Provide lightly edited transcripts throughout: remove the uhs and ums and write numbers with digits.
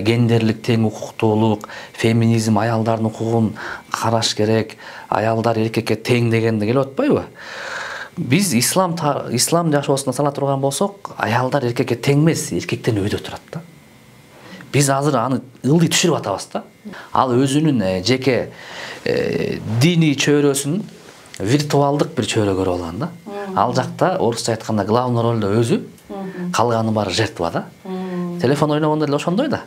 гендерлик тең укуктуулук, феминизм, аялдардын укугун караш керек, аялдар эркекке тең дегенде келип атпайбы? Биз ислам жашоосуна сала турган болсок, аялдар эркекке тең эмес, эркектен өйдө турат да. Биз азыр аны ылдый түшүрүп атабыз да. Ал өзүнүн жеке диний чөйрөсүн виртуалдык бир чөйрө көрүп алган да. Ал жакта орусча айтканда главный ролдо өзү, калганы баары жертва да. Телефон ойногондо эле ошондой да.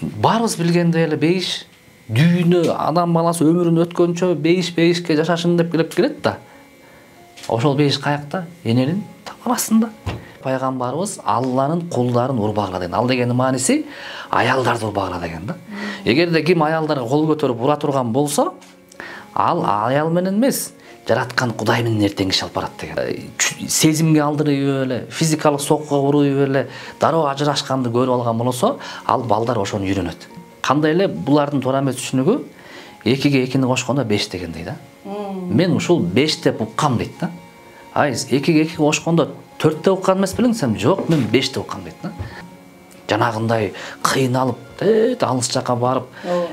Баарыбыз билгендей эле бейиш, дүйнө, адам баласы өмүрүн өткөнчө бейишке жашашын деп келет да. Ошол бейиш каякта? Эненин тамак астында. Пайгамбарыбыз Алланын кулдарын урбагыла деген. Ал дегенин мааниси аялдарды урбагыла деген да. Эгерде ким аялдарга кол көтөрүп ура турган болсо, ал аял менен эмес, жараткан Кудай менен эртең иш алып барат деген. Сезимге алдырып эле, физикалык соккуга уруп эле, дароо ажырашканды көрүп алган болсо, ал балдар ошону үйрөнөт. Кандай эле булардын туура эмес түшүнүгү 2-ге 2-ни кошкондо 5 дегендей да. Мен ушул 5 деп уккам дейт да. Ай, 2-ге 2 кошкондо 4 деп уккан эмес белеңсем, жок, мен 5 деп уккам дейт да. Жанагындай кыйналып, алыс жакка барып,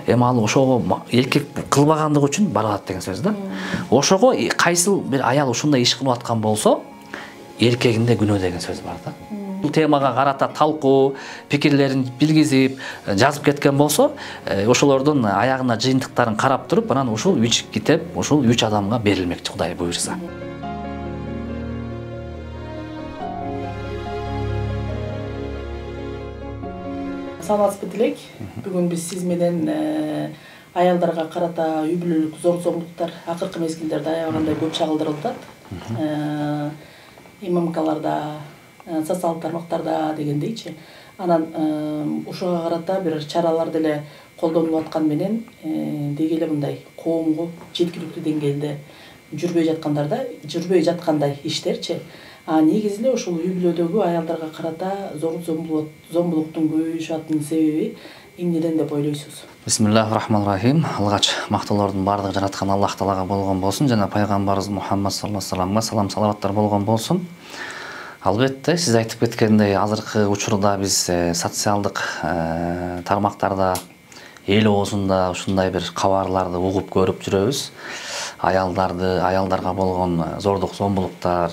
эми ал ошого эркек кылбагандыгы үчүн барат деген сөз да. Ошого кайсыл бир аял ушундай иш кылып аткан болсо, эркегинде күнөө деген сөз бар да. Бул темага карата талкуу, пикирлерин билгизип, жазып кеткен болсо, ошолордун аягына жыйынтыктарын карап туруп, анан ушул 3 китеп, ушул 3 адамга берилмекчи, Кудай буйрса. Саламатсызбы Тилек. Бүгүн биз сиз менен аялдарга карата үй бүлөлүк зор зомбулуктар акыркы мезгилдерде аябагандай көп чагылдырылып атат. ИММКларда, социалдык тармактарда дегендейчи. Анан ушуга карата бир чаралар деле колдонулуп аткан менен деги эле мындай коомго жеткиликтүү деңгээлде жүрбөй жаткандай иштерчи. Негизи эле ушул үй бүлөдөгү аялдарга карата зор зомбулуктун көбөйүшүнүн себеби эмнеден деп ойлойсуз? Бисмиллахир-рахманир-рахим. Алгач мактоолордун баардыгы жараткан Аллах Таалага болгон болсун жана пайгамбарыбыз Мухаммад саллаллаху алейхи вассаламга салам салаваттар болгон болсун. Албетте, сиз айтып кеткендей, азыркы учурда биз социалдык тармактарда, эл оозунда ушундай бир кабарларды угуп көрүп жүрөбүз. Аялдарга болгон зордук зомбулуктар,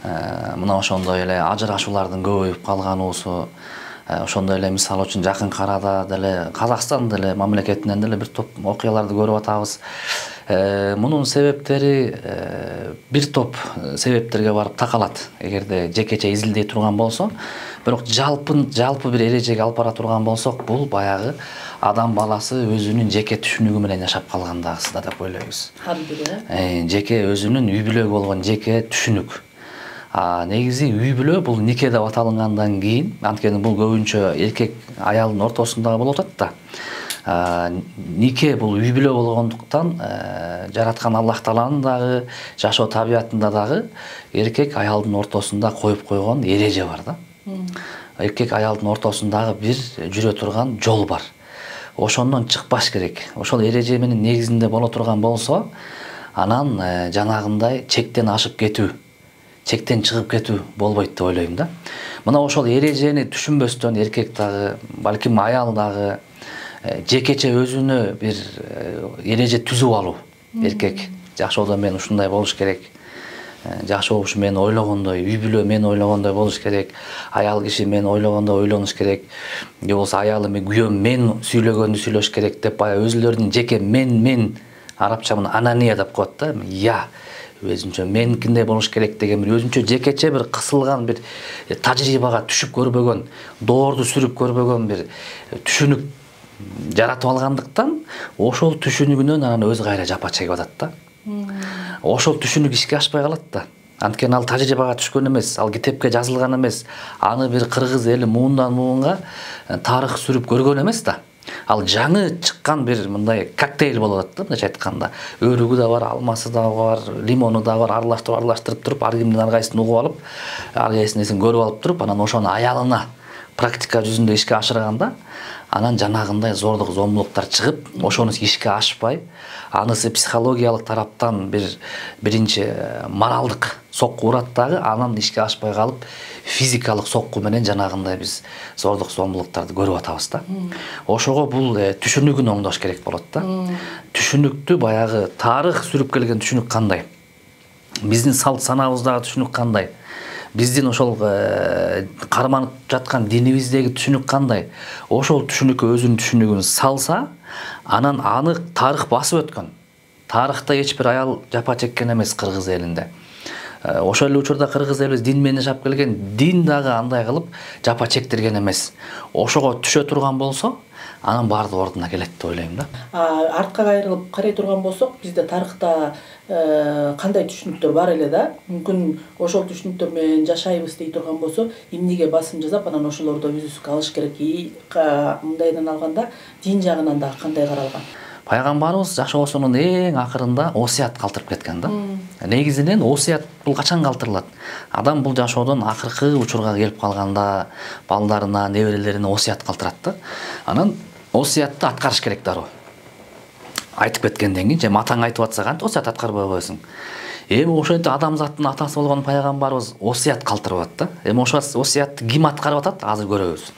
мына ошондой эле ажырашуулардын көбөйүп калгануусу, ошондой эле мисалы үчүн жакынкы арада деле Казакстан деле мамлекетинен деле бир топ окуяларды көрүп атабыз. Мунун себептери бир топ себептерге барып такалат. Эгерде жекече изилдей турган болсо, бирок жалпы бир эрежеге алып бара турган болсок, бул баягы адам баласы өзүнүн жеке түшүнүгү менен жашап калгандагысы да деп ойлойбуз. Жеке өзүнүн үй бүлөгө болгон жеке түшүнүк. Негизи үй бүлө бул нике деп аталгандан кийин, анткени бул көбүнчө эркек аялдын ортосунда болуп атат да. Нике бул үй бүлө болгондуктан жараткан Аллах Тааланын дагы, жашоо табиятында дагы эркек аялдын ортосунда коюп койгон эреже бар да. Эркек аялдын ортосундагы бир жүрө турган жол бар. Ошондон чыкпаш керек. Ошол эреже менен негизинде боло турган болсо, анан жанагындай чектен ашып кетүү, чектен чыгып кетүү болбойт деп ойлойм да. Мына ошол эрежени түшүнбөстөн эркек дагы, балким аял дагы жекече өзүнө бир эреже түзүп алуу. Эркек жашоодо мен ушундай болуш керек. Жашоо ушу мен ойлогондой, үй бүлө мен ойлогондой болуш керек. Аял киши мен ойлогондой ойлонуш керек. Же болсо аялым, күйөөм мен сүйлөгөндү сүйлөш керек деп баягы өзүлөрүнүн жеке мен арабча мына анания деп коет да. Я өзүнчө меникиндей болуш керек деген бир өзүнчө жекече бир кысылган бир тажрыйбага түшүп көрбөгөн, доорду сүрүп көрбөгөн бир түшүнүк жаратып алгандыктан ошол түшүнүгүнөн анан өзү кайра жапа чегип атат да. Ошол түшүнүк ишке ашпай калат да. Анткени ал тажрыйбага түшкөн эмес, ал китепке жазылган эмес, аны бир кыргыз эли муундан муунга тарых сүрүп көргөн эмес да. Ал жаңы чыккан бир мындай коктейль болуп атат да, мындайча айтканда. Өрүгү да бар, алмасы да бар, лимону да бар, аралаштырып туруп, ар кимдин ар кайсысын угуп алып, ар кайсынын көрүп алып туруп, анан ошону аялына практика жүзүндө ишке ашырганда, анан жанагындай зордук зомбулуктар чыгып, ошонусу ишке ашпай, анысы психологиялык тараптан биринчи моралдык сокку урат дагы, анан ишке ашпай калып физикалык сокку менен жанагындай биз зордук зомбулуктарды көрүп атабыз да. Ошого бул түшүнүгүн оңдош керек болот да. Түшүнүктү баягы тарых сүрүп келген түшүнүк кандай, биздин салт санабыздагы түшүнүк кандай, биздин ошол карманып жаткан динибиздеги түшүнүк кандай, ошол түшүнүккө өзүнүн түшүнүгүн салса, анан аны тарых басып өткөн. Тарыхта эч бир аял жапа чеккен эмес кыргыз элинде. Ошол эле учурда кыргыз элибиз дин менен жашап келген, дин дагы андай кылып жапа чектирген эмес. Ошого түшө турган болсо, анын баардыгы ордуна келет деп ойлойм да. Артка кайрылып карай турган болсок, бизде тарыхта кандай түшүнүктөр бар эле да. Мүмкүн ошол түшүнүктөр менен жашайбыз дей турган болсо, эмнеге басым жасап, анан ошолордо үзүк алыш керек. Мындайдан алганда, дин жагынан да кандай каралган? Пайгамбарыбыз жашоосунун эң акырында осуят калтырып кеткен да. Негизинен осуят бул качан калтырылат? Адам бул жашоодон акыркы учурга келип калганда балдарына, неберелерине осуят калтырат да. Анан осуятты аткарыш керек дароо. Айтып кеткенден кийин, же атаң айтып атса кантип осуят аткарбай койсуң? Эми ошентип адамзаттын атасы болгон пайгамбарыбыз осуят калтырып атат да. Эми ошол осуятты ким аткарып атат? Азыр көрөбүз.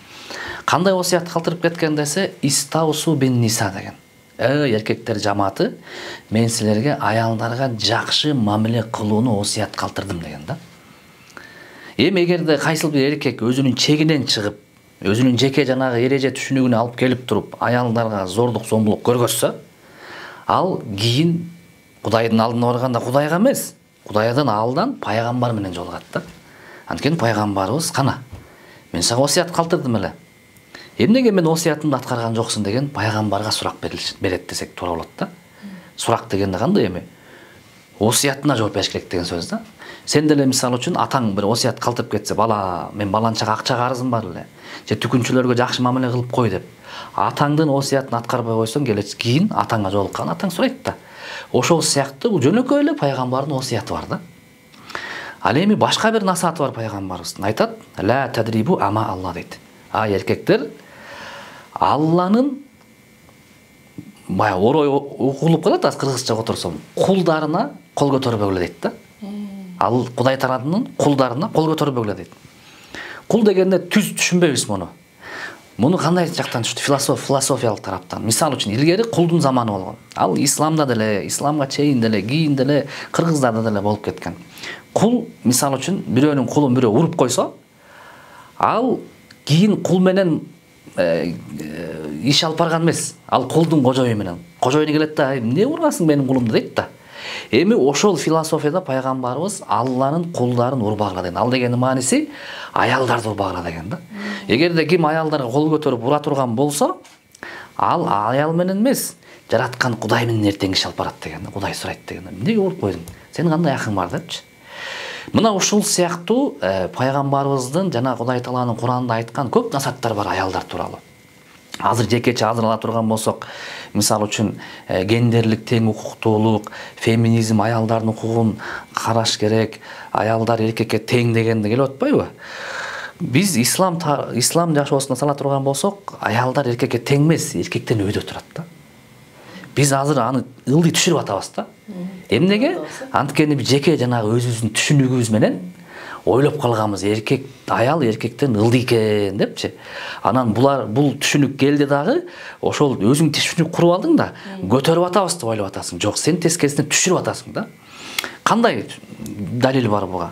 Кандай осуят калтырып кеткен десе, Истаусу бин ниса деген. Эркектер жамааты, мен силерге аялдарга жакшы мамиле кылууну осуят калтырдым деген да. Эми эгерде кайсыл бир эркек өзүнүн чегинен чыгып, өзүнүн жеке жанагы эреже түшүнүгүнө алып келип туруп, аялдарга зордук, зомбулук көргөзсө, ал кийин Кудайдын алдына барганда Кудайга эмес, Кудайдан алдан пайгамбар менен жолугат да. Анткени пайгамбарыбыз кана, мен сага осуят калтырдым эле. Эмнеге мен осуятымды аткарган жоксуң деген пайгамбарга сурак берет десек туура болот да. Сурак дегенде кандай эми? Осуятына жооп бериш керек деген сөз да. Сен деле мисалы үчүн атаң бир осуят калтырып кетсе, бала, мен баланчага акча карызым бар эле, же түкүнчүлөргө жакшы мамиле кылып кой деп. Атаңдын осуятын аткарбай койсоң, кийин атаңга жолуккан атаң сурайт да. Ошол сыяктуу жөнөкөй эле пайгамбардын осуяты бар да. Ал эми башка бир насааты бар пайгамбарыбыздын. Айтат: "Ла тадрибу ама Алла" дейт. Эркектер Алланын бая орой окулуп калат, аз кыргызча которсом, кулдарына кол көтөрбөгүлө дейт да. Ал Кудай тарабынан кулдарына кол көтөрбөгүлө дейт. Кул дегенде түз түшүнбөйбүз муну. Муну кандай жактан түшүндү? Философиялык тараптан. Мисалы үчүн, илгери кулдун заманы болгон. Ал исламда деле, исламга чейин деле, кийин деле, кыргыздарда деле болуп кеткен. Кул, мисалы үчүн, бирөөнүн кулун бирөө уруп койсо, ал кийин кул менен иш алып барган эмес. Ал кулдун кожою менен. Кожоюна келет да, эмне ургансың менин кулумду дейт да. Эми ошол философияда пайгамбарыбыз Алланын кулдарын урбагыла деген. Ал дегенин мааниси аялдарды урбагыла деген да. Эгерде ким аялдарга кол көтөрүп ура турган болсо, ал аял менен эмес, жараткан Кудай менен эртең иш алып барат деген. Кудай сурайт деген. Эмнеге уруп койдуң? Сен кандай акың бар депчи. Мына ушул сыяктуу пайгамбарыбыздын жана Кудай Тааланын Куранында айткан көп насаттар бар аялдар тууралуу. Азыр жекече ала турган болсок, мисалы үчүн гендерлик тең укуктуулук, феминизм, аялдардын укугун караш керек, аялдар эркекке тең дегенде келип атпайбы? Биз ислам жашоосуна сала турган болсок, аялдар эркекке тең эмес, эркектен өйдө турат да. Биз азыр аны ылдый түшүрүп атабыз да. Эмнеге? Анткени жеке жанагы өзүбүздүн түшүнүгүбүз менен ойлоп калганбыз, аял эркектен ылдый экен депчи. Анан бул түшүнүк келди дагы, ошол өзүң түшүнүк куруп алдың да, көтөрүп атабыз деп ойлоп атасың. Жок, сен тескерисине түшүрүп атасың да. Кандай далил бар буга?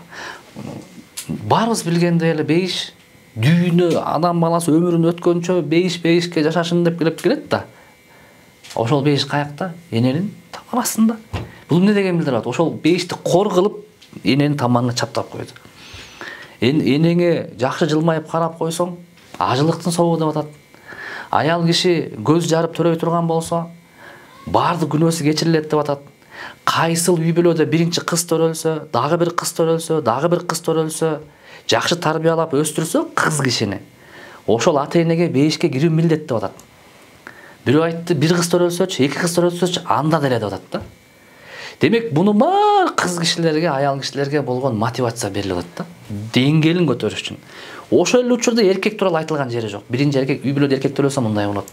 Барыбыз билгендей эле бейиш, дүйнө адам баласы өмүрүн өткөнчө бейишке жашашын деп келет да. Ошол бейиш каякта? Эненин таманасында. Бул эмне деген билдирип атат? Ошол бейишти кор кылып, эненин таманына чаптап койду. Энеңе жакшы жылмайып карап койсоң, ажылыктын собу деп атат. Аял киши көз жарып төрөй турган болсо, баардык күнөөсү кечирилет деп атат. Кайсыл үй бүлөдө биринчи кыз төрөлсө, дагы бир кыз төрөлсө, дагы бир кыз төрөлсө, жакшы тарбиялап өстүрсө кыз кишини, ошол ата-энеге бейишке кирүү милдет деп атат. Бирөө айтты, бир кыз төрөлсөчү, эки кыз төрөлсөчү, анда деле деп атат да. Демек, буну бар кыз кишилерге, аял кишилерге болгон мотивация берилип атат да. Деңгээлин көтөрүш үчүн. Ошол эле учурда эркек тууралуу айтылган жери жок. Биринчи эркек үй бүлөдө эркек төрөлсө мындай болот.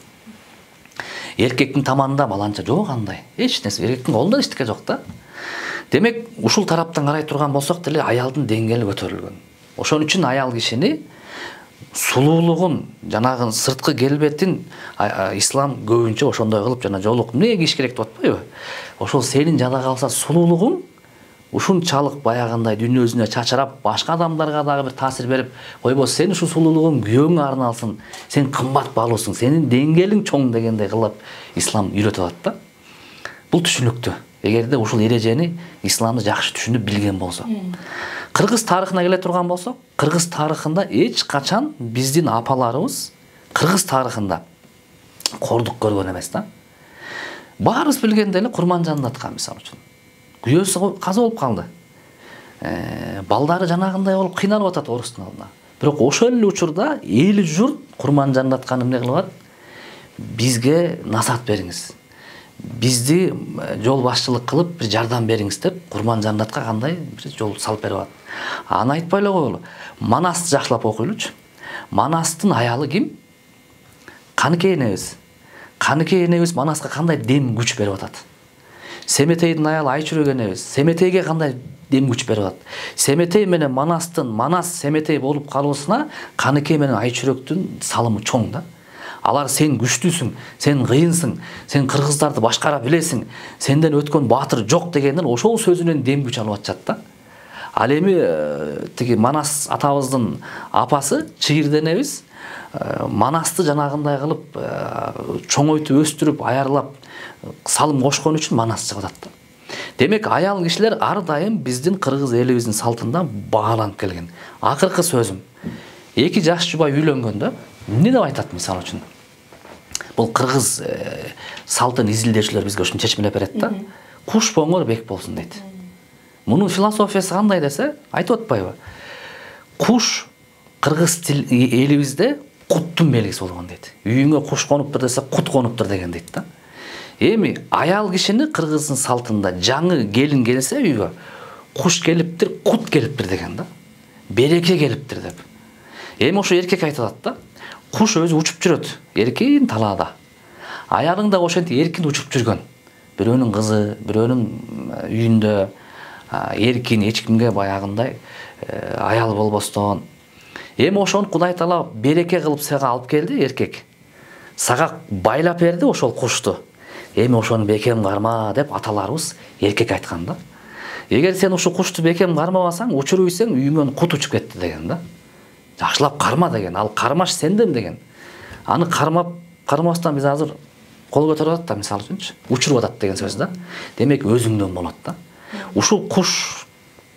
Эркектин таманында баланча жок андай. Эч нерсе эркектин колунда эчтеке жок да. Демек ушул тараптан карай турган болсок деле аялдын деңгээли көтөрүлгөн. Ошон үчүн аял кишини сулуулугун, жанагы сырткы келбетин ислам көбүнчө ошондой кылып жана жолук эмне кийиш керек деп атпайбы? Ошол сенин жада калса сулуулугуң ушунчалык баягындай дүйнөсүнө чачырап, башка адамдарга дагы бир таасир берип, койбосо сен ушу сулуулугуң күйөөңө арналсын, сен кымбат баалуусуң, сенин деңгээлиң чоң дегендей кылып ислам үйрөтүп атат да. Бул түшүнүктүү. Эгерде ушул эрежени исламды жакшы түшүнүп билген болсо. Кыргыз тарыхына келе турган болсок, кыргыз тарыхында эч качан биздин апаларыбыз кыргыз тарыхында кордук көргөн эмес да. Баарыбыз билгендей эле Курманжанды аткан мисалы үчүн. Күйөөсү каза болуп калды. Балдары жанагындай болуп кыйналып атат орустун алдына. Бирок ошол эле учурда эл журт Курманжанды аткан эмне кылып атат? Бизге насаат бериңиз. Бизди жол башчылык кылып бир жардам бериңиз деп Курманжанды аткандай бир жол салып берип атат. Аны айтпай эле коелу. Манасты жакшылап окуйлучу. Манастын аялы ким? Каныкей энебиз. Каныкей энебиз Манаска кандай дем күч берип атат? Семетейдин аялы Айчүрөк энебиз Семетейге кандай дем күч берип атат? Семетей менен Манас Семетей болуп калуусуна Каныкей менен Айчүрөктүн салымы чоң да. Алар сен күчтүүсүң, сен кыйынсың, сен кыргыздарды башкара билесиң, сенден өткөн баатыр жок дегенден ошол сөзүнөн дем күч алып атышат да. Ал эми тиги Манас атабыздын апасы Чыгырды энебиз Манасты жанагындай кылып чоңойтуп өстүрүп аярлап салым кошкон үчүн Манас чыгып атат да. Демек аял кишилер ар дайым биздин кыргыз элибиздин салтында бааланып келген. Акыркы сөзүм. Эки жаш жубай үйлөнгөндө эмне деп айтат мисалы үчүн? Бул кыргыз салтын изилдөөчүлөр бизге ушуну чечмелеп берет да. Куш боңор бек болсун дейт. Мунун философиясы кандай десе, айтып атпайбы? Куш кыргыз элибизде куттун белгиси болгон дейт. Үйүңө куш конуптур десе, кут конуптур деген дейт да. Эми аял кишини кыргыздын салтында жаңы келин келсе үйгө, куш келиптир, кут келиптир деген да. Береке келиптир деп. Эми ошо эркек айтат да. Куш өзү учуп жүрөт, эркин талаада. Аялың да ошентип эркин учуп жүргөн. Бирөөнүн кызы, бирөөнүн үйүндө эркин, эч кимге баягындай аял болбостон. Эми ошону Кудай Таала береке кылып сага алып келди, эркек. Сага байлап берди ошол кушту. Эми ошону бекем карма деп аталарыбыз эркек айткан да. Эгер сен ушу кушту бекем кармабасаң, учуруйсаң үйүңөн кут учуп кетти деген да. Жакшылап карма деген, ал кармаш сенден деген. Аны кармастан биз азыр кол көтөрүп атат да, мисалы үчүнчү, учуруп атат деген сөз да. Демек өзүңдөн болот да. Ушул куш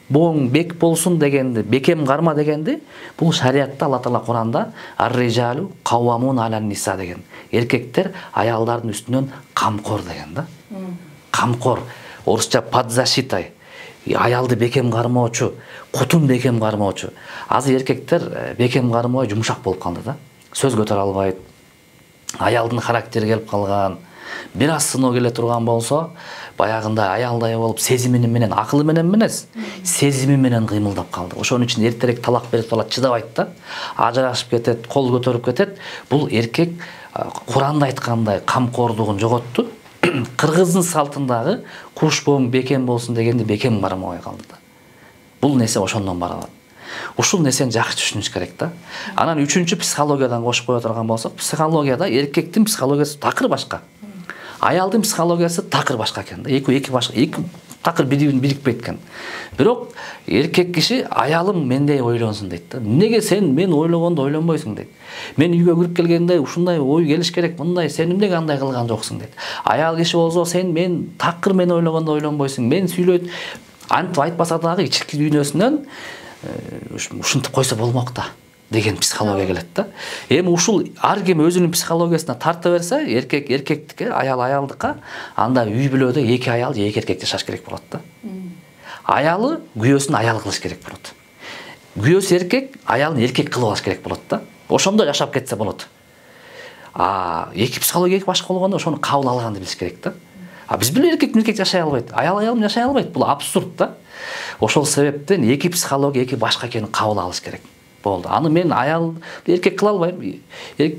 боң бек болсун дегенди, бекем карма дегенди, бул шариатта Алла Таала Куранда ар-рижалу каввамун алан ниса деген. Эркектер аялдардын үстүнөн камкор деген да. Камкор, орусча подзащитай. Аялды бекем кармоочу, кутун бекем кармоочу. Азыр эркектер бекем кармабай жумшак болуп калды да. Сөз көтөрө албайт. Аялдын характери келип калган. Бир аз сыноо келе турган болсо, баягындай аялдай болуп сезими менен, акылы менен эмес, сезими менен кыймылдап калды. Ошон үчүн эртерээк талак берип калат, чыдабайт да. Ажырашып кетет, кол көтөрүп кетет. Бул эркек Куранда айткандай камкордугун жоготту. Кыргыздын салтындагы куш боң бекем болсун дегенди бекем кармабай калды да. Бул нерсе ошондон барабат. Ушул нерсени жакшы түшүнүш керек да. Анан үчүнчү психологиядан кошуп кое турган болсок, психологияда эркектин психологиясы такыр башка. Аялдын психологиясы такыр башка экен да. Эки башка, эки такыр бири-бирин бирикпейт экен. Бирок эркек киши аялым мендей ойлонсун дейт да. Неге сен мен ойлогондо ойлонбойсуң дейт. Мен үйгө кирип келгенде ушундай ой келиш керек, мындай сен эмнеге андай кылган жоксуң дейт. Аял киши болсо сен мен такыр мен ойлогондо ойлонбойсуң. Мен сүйлөйт, антип айтпаса дагы ички дүйнөсүнөн ушинтип койсо болмок да деген психология келет да. Эми ушул ар ким өзүнүн психологиясына тарта берсе, эркек эркектикке, аял аялдыкка, анда үй бүлөдө эки аял же эки эркек жашаш керек болот да. Аялы күйөөсүн аял кылыш керек болот. Күйөөсү эркек, аялын эркек кылып алыш керек болот да. Ошондо жашап кетсе болот. Эки психология эки башка болгондо ошону кабыл алганды билиш керек да. Биз биле эркек жашай албайт, аял жашай албайт. Бул абсурд да. Ошол себептен эки психология эки башка экенин кабыл алыш керек. Болду. Аны мен аял эркек кыла албайм.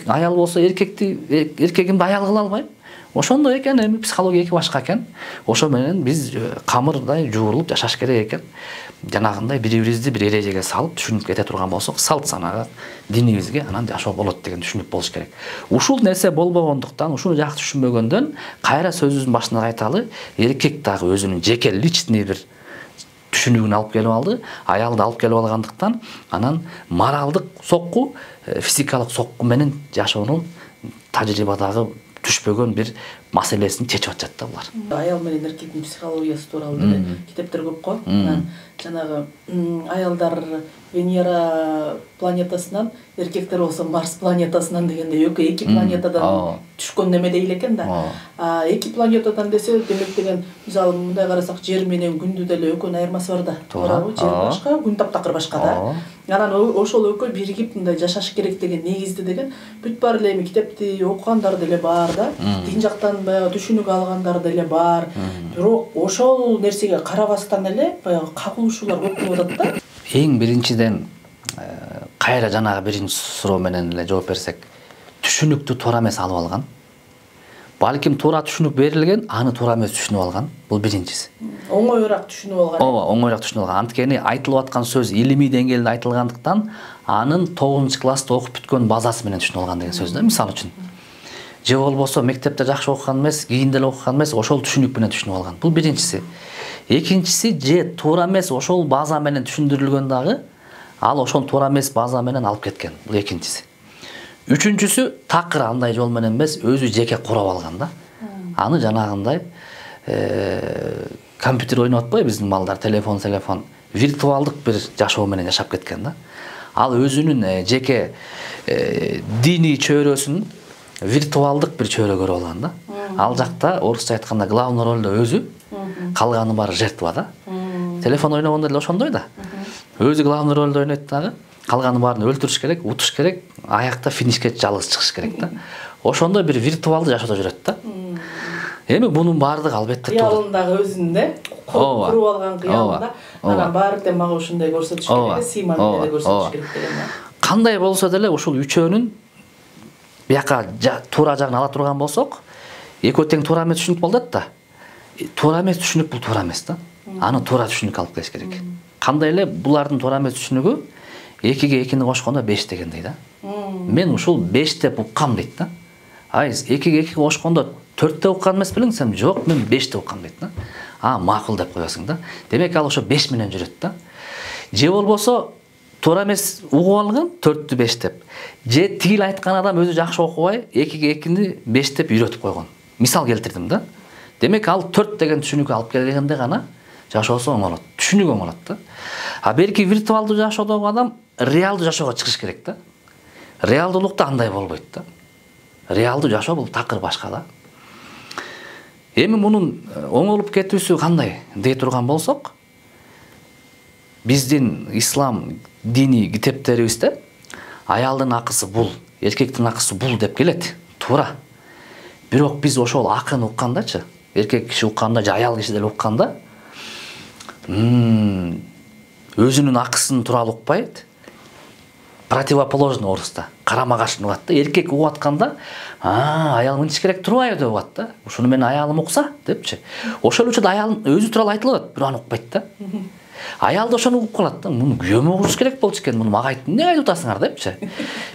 Аял болсо эркегимди аял кыла албайм. Ошондой экен, эми психология эки башка экен. Ошо менен биз камырдай жуурулуп жашаш керек экен. Жанагындай бири-бирибизди бир эрежеге салып түшүнүп кете турган болсок, салт санага, динибизге анан жашоо болот деген түшүнүк болуш керек. Ушул нерсе болбогондуктан, ушуну жакшы түшүнбөгөндөн кайра сөзүбүздүн башында айталы, эркек дагы өзүнүн жеке личный бир түшүнүгүн алып келип алды, аялды алып келип алгандыктан анан моралдык сокку, физикалык сокку менен жашоонун тажрыйбадагы түшпөгөн бир маселесин чечип атышат да булар. Аял менен эркектин психологиясы тууралуу деле китептер көп го. Жанагы аялдар Венера планетасынан, эркектер болсо Марс планетасынан дегенде эки планетадан түшкөн неме дейт экен да. Эки планетадан десе, демек деген мисалы мындай карасак Жер менен Күндү деле экөөнүн айырмасы бар да. Туурабы? Жер башка, Күн таптакыр башка да. Анан ошол экөө биригип мындай жашаш керек деген негизди деген бүт бар эле эми китепти окугандар деле бар да. Дин жактан баягы түшүнүк алгандар деле бар. Бирок ошол нерсеге карабастан эле баягы кагылышуулар көп болуп атат да. Эң биринчиден кайра жанагы биринчи суроо менен эле жооп берсек, түшүнүктү туура эмес алып алган. Балким туура түшүнүк берилген, аны туура эмес түшүнүп алган. Бул биринчиси. Оңоюраак түшүнүп алган. Ооба, оңоюраак түшүнүп алган. Анткени айтылып аткан сөз илимий деңгээлде айтылгандыктан, анын 9-класста окуп бүткөн базасы менен түшүнүп алган деген сөз да, мисалы үчүн. Же болбосо мектепте жакшы окуган эмес, кийин деле окуган эмес, ошол түшүнүк менен түшүнүп алган. Бул биринчиси. Экинчиси, же туура эмес ошол база менен түшүндүрүлгөн дагы, ал ошол туура эмес база менен алып кеткен. Бул экинчиси. Үчүнчүсү, такыр андай жол менен эмес, өзү жеке курап алган да. Аны жанагындай компьютер ойноп атпайбы биздин балдар, телефон, виртуалдык бир жашоо менен жашап кеткен да. Ал өзүнүн жеке диний чөйрөсүн виртуалдык бир чөйрө көрүп алган да. Ал жакта орусча айтканда главный ролдо өзү, калганы баары жертва да. Телефон ойногондо деле ошондой да. Өзү главный ролдо ойнойт дагы, калганы баарын өлтүрүш керек, утуш керек, аякта финишке жалгыз чыгыш керек да. Ошондой бир виртуалдуу жашоодо жүрөт да. Эми бунун баардыгы албетте кыялындагы өзүндө куруп алган кыялында анан баары тең мага ушундай көрсөтүш керек, сыйман деле көрсөтүш керек деген да. Кандай болсо деле ушул үчөөнүн бияка туура жагын ала турган болсок, экөө тең туура эмес түшүнүк болот да. Туура эмес түшүнүк бул туура эмес да. Аны туура түшүнүк алып келиш керек. Кандай эле булардын туура эмес түшүнүгү 2-ге 2-ни кошкондо 5 дегендей да. Мен ушул 5 деп уккам дейт да. Ай, 2-ге 2 кошкондо 4 деп уккан эмес белең десем, жок, мен 5 деп уккам дейт да. Макул деп коесуң да. Демек ал ошо 5 менен жүрөт да. Же болбосо туура эмес угуп алган 4-тү 5 деп. Же тигил айткан адам өзү жакшы окубай 2-ге 2-ни 5 деп үйрөтүп койгон. Мисал келтирдим да. Демек ал 4 деген түшүнүккө алып келгенде гана жашоосу оңолот, түшүнүк оңолот да. Берки виртуалдуу жашоодогу адам реалдуу жашоого чыгыш керек да. Реалдуулукта андай болбойт да. Реалдуу жашоо бул такыр башка да. Эми мунун оңолуп кетүүсү кандай дей турган болсок, биздин ислам диний китептерибизде аялдын акысы бул, эркектин акысы бул деп келет. Туура. Бирок биз ошол акыны уккандачы, эркек киши укканда же аял киши деле укканда өзүнүн акысын тууралуу укпайт. Противоположный орусда карама каршы угат да. Эркек угуп атканда, аял мынтиш керек турбайбы деп угат да. Ушуну мен аялым укса депчи. Ошол үчүн аялдын өзү тууралуу айтылып атат, бирок аны укпайт да. Аял да ошону угуп калат да. Муну күйөөм угуш керек болчу экен, муну мага айтып эмне айтып атасыңар депчи.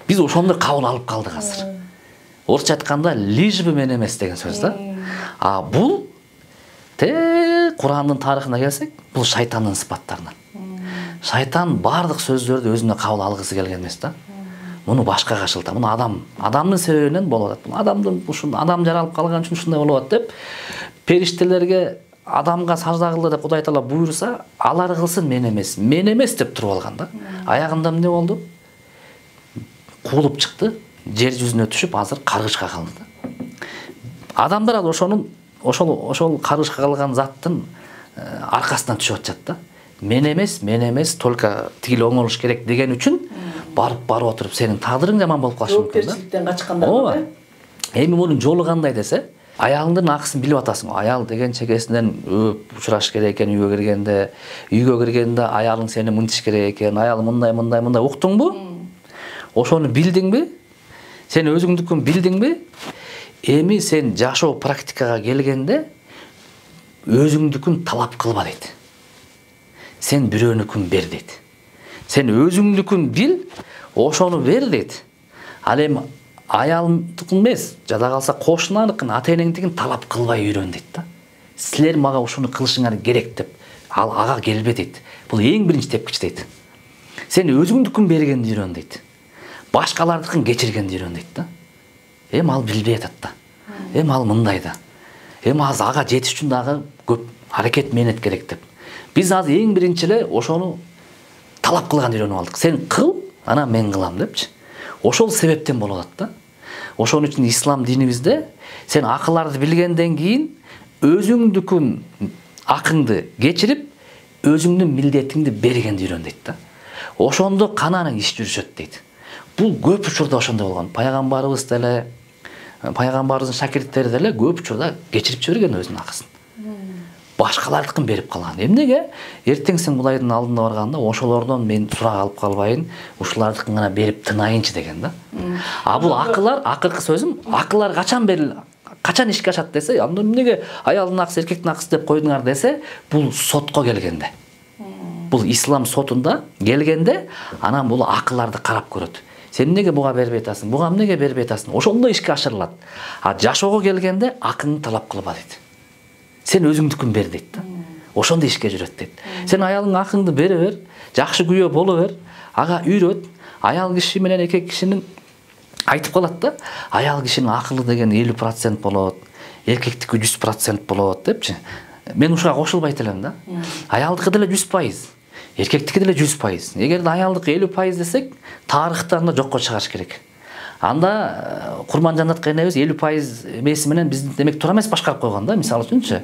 Биз ошондой кабыл алып калдык азыр. Орусча айтканда лишь бы мен эмес деген сөз да. Бул Курандын тарыхына келсек, бул шайтандын сыпаттарынан. Шайтан бардык сөздөрдү өзүнө кабыл алгысы келген эмес да. Муну башкага шылта. Муну адамдын себебинен болуп атат. Адам жаралып калган үчүн ушундай болуп атат деп периштелерге адамга сажда кылды деп Кудай Таала буйруса, алар кылсын мен эмес деп туруп алган да. Аягында эмне болду? Куулуп чыкты, жер жүзүнө түшүп, азыр каргышка калды да. Адамдар ошол каргышка калган заттын аркасынан түшүп атышат да. Мен эмес, только тигил оңолуш керек деген үчүн барып отуруп сенин тагдырың жаман болуп калышы мүмкүн да. Жоопкерчиликтен качкандар да. Эми мунун жолу кандай десе, аялыңдын акысын билип атасың. Аял деген чекесинен учураш керек экен үйгө киргенде аялың сени мынтиш керек экен, аял мындай уктуңбу? Ошону билдиңби? Сен өзүңдүкүн билдиңби? Эми сен жашоо практикага келгенде өзүңдүкүн талап кылба дейт. Сен бирөөнүкүн бер дейт. Сен өзүңдүкүн бил, ошону бер дейт. Ал эми аялдыкын эмес, жада калса кошунаныкын, ата-энеңдикин талап кылбай үйрөн дейт да. Силер мага ушуну кылышыңар керек деп, ал ага келбе дейт. Бул эң биринчи тепкич дейт. Сен өзүңдүкүн бергенди үйрөн дейт. Башкалардыкын кечиргенди үйрөн дейт да. Эми ал билбей атат да. Эми ал мындай да. Эми азыр ага жетиш үчүн дагы көп аракет менет керек деп. Биз азыр эң биринчи эле ошону талап кылган үйрөнүп алдык. Сен кыл, анан мен кылам депчи. Ошол себептен болуп атат да. Ошон үчүн ислам динибизде сен акыларды билгенден кийин өзүңдүкүн акыңды кечирип, өзүңдүн милдетиңди бергенди үйрөн дейт да. Ошондо кананың иш жүрүшөт дейт. Бул көп учурда ошондой болгон. Пайгамбарыбыз деле, пайгамбарыбыздын шакирттери деле көп учурда кечирип жиберген өзүнүн акысын. Башкалардыкын берип калган. Эмнеге? Эртең сен Кудайдын алдына барганда ошолордон мен сурак алып калбайын, ушулардыкын гана берип тынайынчы деген да. А бул акылар, акыркы сөзүм, акылар качан ишке ашат десе, анда эмнеге аялдын акысы, эркектин акысы деп койдуңар десе, бул сотко келгенде. Бул ислам сотунда келгенде, анан бул акыларды карап көрөт. Сен эмнеге буга бербей атасың? Буга эмнеге бербей атасың? Ошондо ишке ашырылат. А жашоого келгенде акыңды талап кылба дейт. Сен өзүңдүкүн бер дейт да. Ошондо ишке жүрөт дейт. Сен аялың акыңды бере бер, жакшы күйөө боло бер, ага үйрөт. Аял киши менен эркек кишинин айтып калат да, аял кишинин акылы деген 50% болот, эркектики 100% болот депчи. Мен ушуга кошулбайт элем да. Аялдыкы деле 100%, эркектики деле 100%. Эгерде аялдыкы 50% десек, тарыхта анда жокко чыгаш керек. Анда Курманжанатка энебиз 50% эмеси менен биз демек туура эмес башкарып койгон да, мисалы үчүнчү.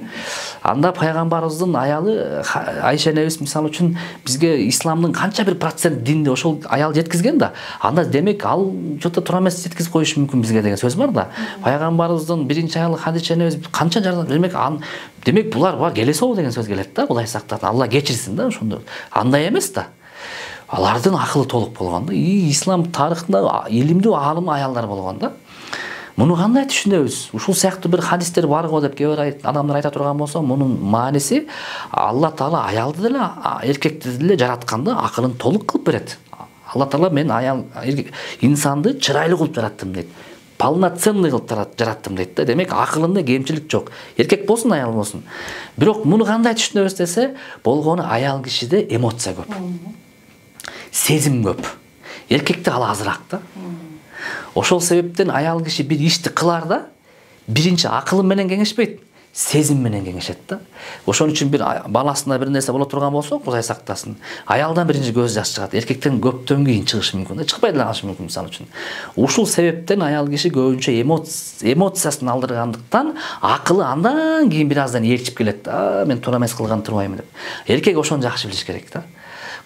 Анда пайгамбарыбыздын аялы Айша энебиз мисалы үчүн бизге исламдын канча бир процент динди ошол аял жеткизген да. Анда демек ал жото туура эмес жеткизип коюшу мүмкүн бизге деген сөз бар да. Пайгамбарыбыздын биринчи аялы Хадича энебиз канча жардам демек булар бар келесоо деген сөз келет да. Кудай сактасын, Алла кечирсин да ошондо. Андай эмес да. Алардын акылы толук болгон да. Ислам тарыхында илимдүү аалым аялдар болгон да. Муну кандай түшүнөбүз? Ушул сыяктуу бир хадистер бар го деп кээ бир адамдар айта турган болсо, мунун мааниси Алла Таала аялды деле, эркекти деле жаратканда акылын толук кылып берет. Алла Таала мен аял инсанды чырайлуу кылып жараттым дейт. Полноценный кылып жараттым дейт да. Демек акылында кемчилик жок. Эркек болсун, аял болсун. Бирок муну кандай түшүнөбүз десе, болгону аял кишиде эмоция көп. Сезим көп. Эркекте ал азыраак да. Ошол себептен аял киши бир ишти кылар да, биринчи акылы менен кеңешпейт, сезим менен кеңешет да. Ошон үчүн бир баласына бир нерсе боло турган болсо, Кудай сактасын, аялдан биринчи көз жаш чыгат, эркектен көптөн кийин чыгышы мүмкүн да, чыкпай деле калышы мүмкүн мисалы үчүн. Ушул себептен аял киши көбүнчө эмоциясын алдыргандыктан акылы андан кийин бир аздан ээрчип келет. Мен туура эмес кылган турбаймын деп. Эркек ошону жакшы билиш керек да.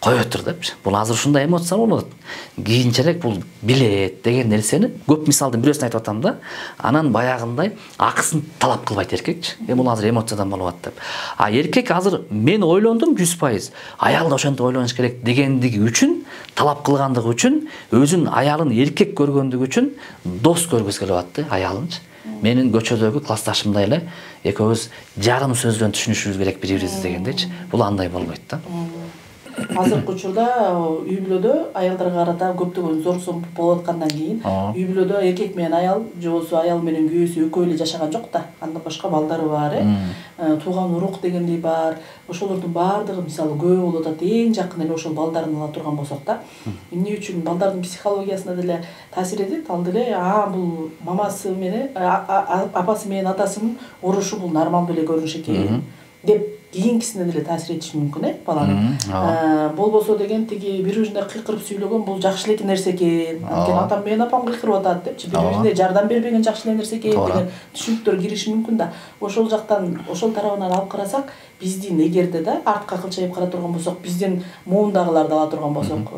Кое тур депчи. Бул азыр ушундай эмоция болот. Кийинчерээк бул билет деген нерсени көп мисалдын бирөөсүн айтып атам да. Анан баягындай акысын талап кылбайт эркекчи. Бул азыр эмоциядан болуп атат деп. А эркек азыр мен ойлондум 100%, аял да ошентип ойлонуш керек дегендиги үчүн, талап кылгандыгы үчүн, өзүнүн аялын эркек көргөндүгү үчүн дос көргүсү келип атты, аялынчы. Менин көчөдөгү классташымдай эле экөөбүз жарым сөздөн түшүнүшүбүз керек бири-бирибизди дегендечи. Бул андай болбойт да. Азыркы учурда үй бүлөдө аялдарга карата көптөгөн зор зомбук болуп аткандан кийин үй бүлөдө эркек менен аял же болбосо аял менен күйөөсү экөө эле жашаган жок да. Андан башка балдары бар, тууган урук дегендей бар. Ошолордун баардыгы мисалы көбү болуп атат. Эң жакын эле ошол балдарын ала турган болсок да. Эмне үчүн балдардын психологиясына деле таасир этет. Ал деле бул мамасы менен апасы менен атасынын урушу бул нормалдуу эле көрүнүш экен деп кийинкисине деле таасир этиши мүмкүн, баланын. Болбосо деген тиги бири-бирине кыйкырып сүйлөгөн бул жакшы эле нерсе экен. Анткени атам менен апам кыйкырып атат депчи, бири-бирине жардам бербеген жакшы эле нерсе экен деген түшүнүктөр кириши мүмкүн да. Ошол жактан, ошол тарабынан алып карасак, биздин эгерде да артка кылчайып кара турган болсок, биздин моундагыларды ала турган болсок,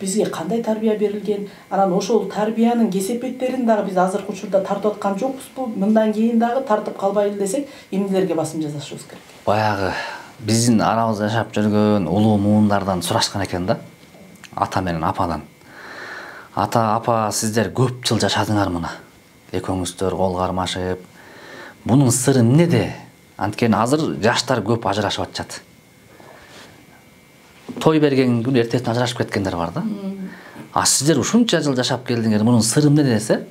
бизге кандай тарбия берилген, анан ошол тарбиянын кесепеттерин дагы биз азыркы учурда тартып аткан жокпузбу? Мындан кийин дагы тартып калбайлы десек, эмнелерге басым жасашыбыз керек? Баягы биздин арабызда жашап жүргөн улуу муундардан сурашкан экен да, ата менен ападан. Ата, апа, сиздер көп жыл жашадыңар мына. Экөөңүздөр кол кармашып. Бунун сыры эмнеде? Анткени азыр жаштар көп ажырашып атышат. Той берген күн эртесин ажырашып кеткендер бар да. А сиздер ушунча жыл жашап келдиңер, мунун сыры эмнеде десе,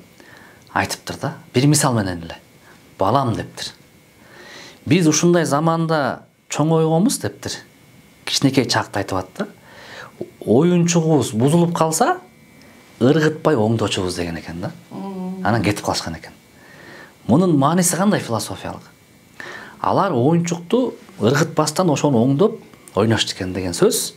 айтыптыр да. Бир мисал менен эле. Балам дептир. Биз ушундай заманда чоңойгонбуз дептир. Кичинекей чакта айтып атты. Оюнчугубуз бузулуп калса, ыргытпай оңдочубуз деген экен да. Анан кетип калышкан экен. Мунун мааниси кандай философиялык? Алар оюнчукту ыргытпастан ошону оңдоп ойношту экен деген сөз.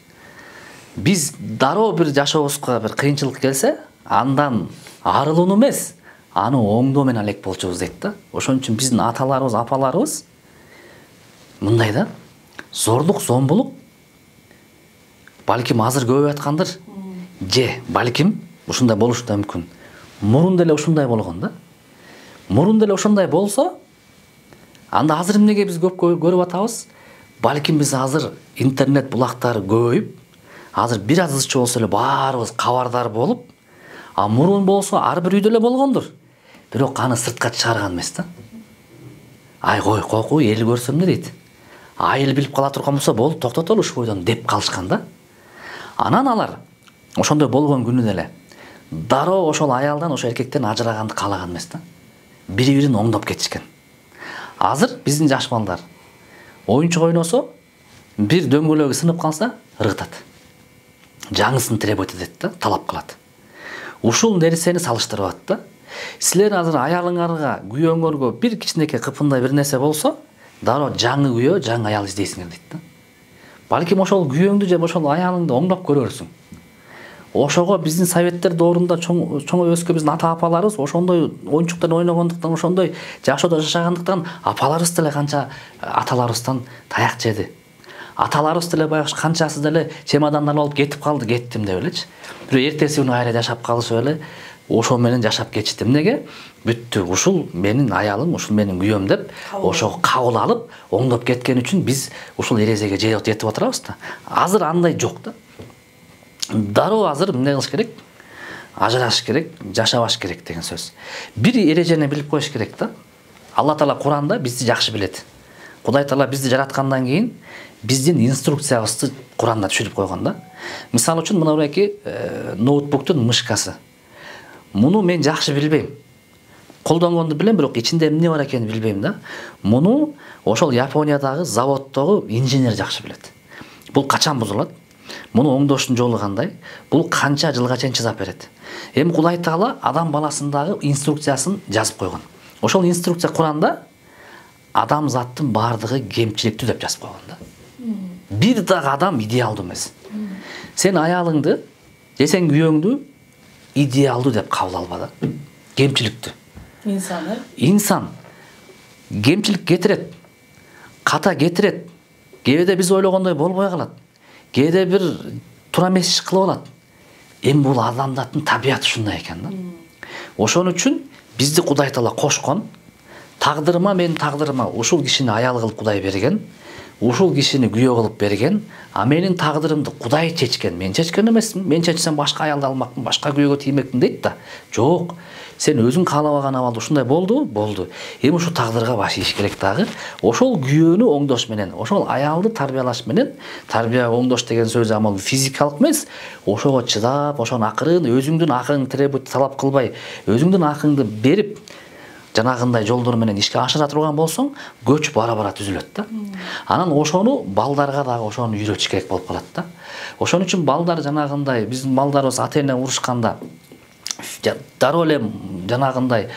Биз дароо бир жашообузга бир кыйынчылык келсе, андан арылуу эмес, аны оңдоо менен алек болчубуз дейт да. Ошон үчүн биздин аталарыбыз, апаларыбыз мындай да, зорлук, зомбулук балким азыр көбөйүп аткандыр. Же балким ушундай болушу да мүмкүн. Мурун деле ушундай болгон да. Мурун деле ошондой болсо, анда азыр эмнеге биз көп көрүп атабыз? Балким биз азыр интернет булактары көбөйүп, азыр бир аз ызчы болсо эле баарыбыз кабардар болуп, а мурун болсо ар бир үйдө эле болгондур. Бирок аны сыртка чыгарган эмес да. Ай кой, эл көрсө эмне дейт? Айыл билип кала турган болсо болду, токтотолу ушу бойдон деп калышкан да. Анан алар ошондой болгон күнү деле дароо ошол аялдан, ошол эркектен ажыраганды каалаган эмес да. Бири-бирин оңдоп кетишкен. Азыр биздин жаш балдар оюнчук ойносо, бир дөңгөлөгү сынып калса, ыргытат. Жаңысын требовать этет да, талап кылат. Ушул нерсени салыштырып атты да. Силер азыр аялыңарга, күйөөңөргө бир кичинекей кыпындай бир нерсе болсо, дароо жаңы күйөө, жаңы аял издейсиңер дейт да. Балким ошол күйөөңдү же ошол аялыңды оңдоп көрөрсүң. Ошого биздин советтер доорунда чоңой өскөн биздин ата-апаларыбыз ошондой оюнчуктан ойногондуктан, ошондой жашоодо жашагандыктан апаларыбыз деле канча аталарыбыздан таяк жеди. Аталарыбыз деле баягы канчасы деле чемодандар алып кетип калды, кеттим деп элечи. Бирок эртеси күнү айра жашап калышып эле ошо менен жашап кетишти. Эмнеге? Бүттү, ушул менин аялым, ушул менин күйөөм деп ошого кабыл алып, оңдоп кеткен үчүн биз ушул эрежеге жетип отурабыз да. Азыр андай жок да. Дароо азыр эмне кылыш керек? Ажыраш керек, жашабаш керек деген сөз. Бир эрежени билип коюш керек да. Алла Таала Куранда бизди жакшы билет. Кудай Таала бизди жараткандан кийин биздин инструкциябызды Куранда түшүрүп койгон да. Мисалы үчүн мына бураки ноутбуктун мышкасы. Муну мен жакшы билбейм. Колдонгонду билем, бирок ичинде эмне бар экенин билбейм да. Муну ошол Япониядагы заводдогу инженер жакшы билет. Бул качан бузулат? Муну оңдоштун жолу кандай? Бул канча жылга чейин чыдап берет? Эми Кудай Таала адам баласындагы инструкциясын жазып койгон. Ошол инструкция Куранда адамзаттын бардыгы кемчиликтүү деп жазып койгон да. Бир дагы адам идеалдуу эмес. Сен аялыңды, же сен күйөөңдү идеалдуу деп кабыл алба да. Кемчиликтүү. Инсан кемчилик кетирет, ката кетирет. Кээде биз ойлогондой болбой калат. Кээде бир туура эмес иш кылып алат. Эми бул адамдардын табияты ушундай экен да. Ошон үчүн бизди Кудай Таала кошкон. Тагдырыма, менин тагдырыма ушул кишини аял кылып Кудай берген, ушул кишини күйөө кылып берген, а менин тагдырымды Кудай чечкен. Мен чечкен эмесмин. Мен чечсем башка аялды алмакмын, башка күйөөгө тиймекмин дейт да. Жок. Сен өзүң каалабаган абалда ушундай болду. Эми ушу тагдырга баш ийиш керек дагы. Ошол күйөөнү оңдош менен, ошол аялды тарбиялаш менен, тарбия оңдош деген сөз амал физикалык эмес, ошого чыдап, ошонун акырын өзүңдүн акыңды требовать талап кылбай, өзүңдүн акыңды берип, жанагындай жолдор менен ишке ашыра турган болсоң, көч бара-бара түзүлөт да. Анан ошону балдарга дагы ошону үйрөтүш керек болуп калат да. Ошон үчүн балдар жанагындай биздин балдарыбыз ата-эне урушканда дароо эле жанагындай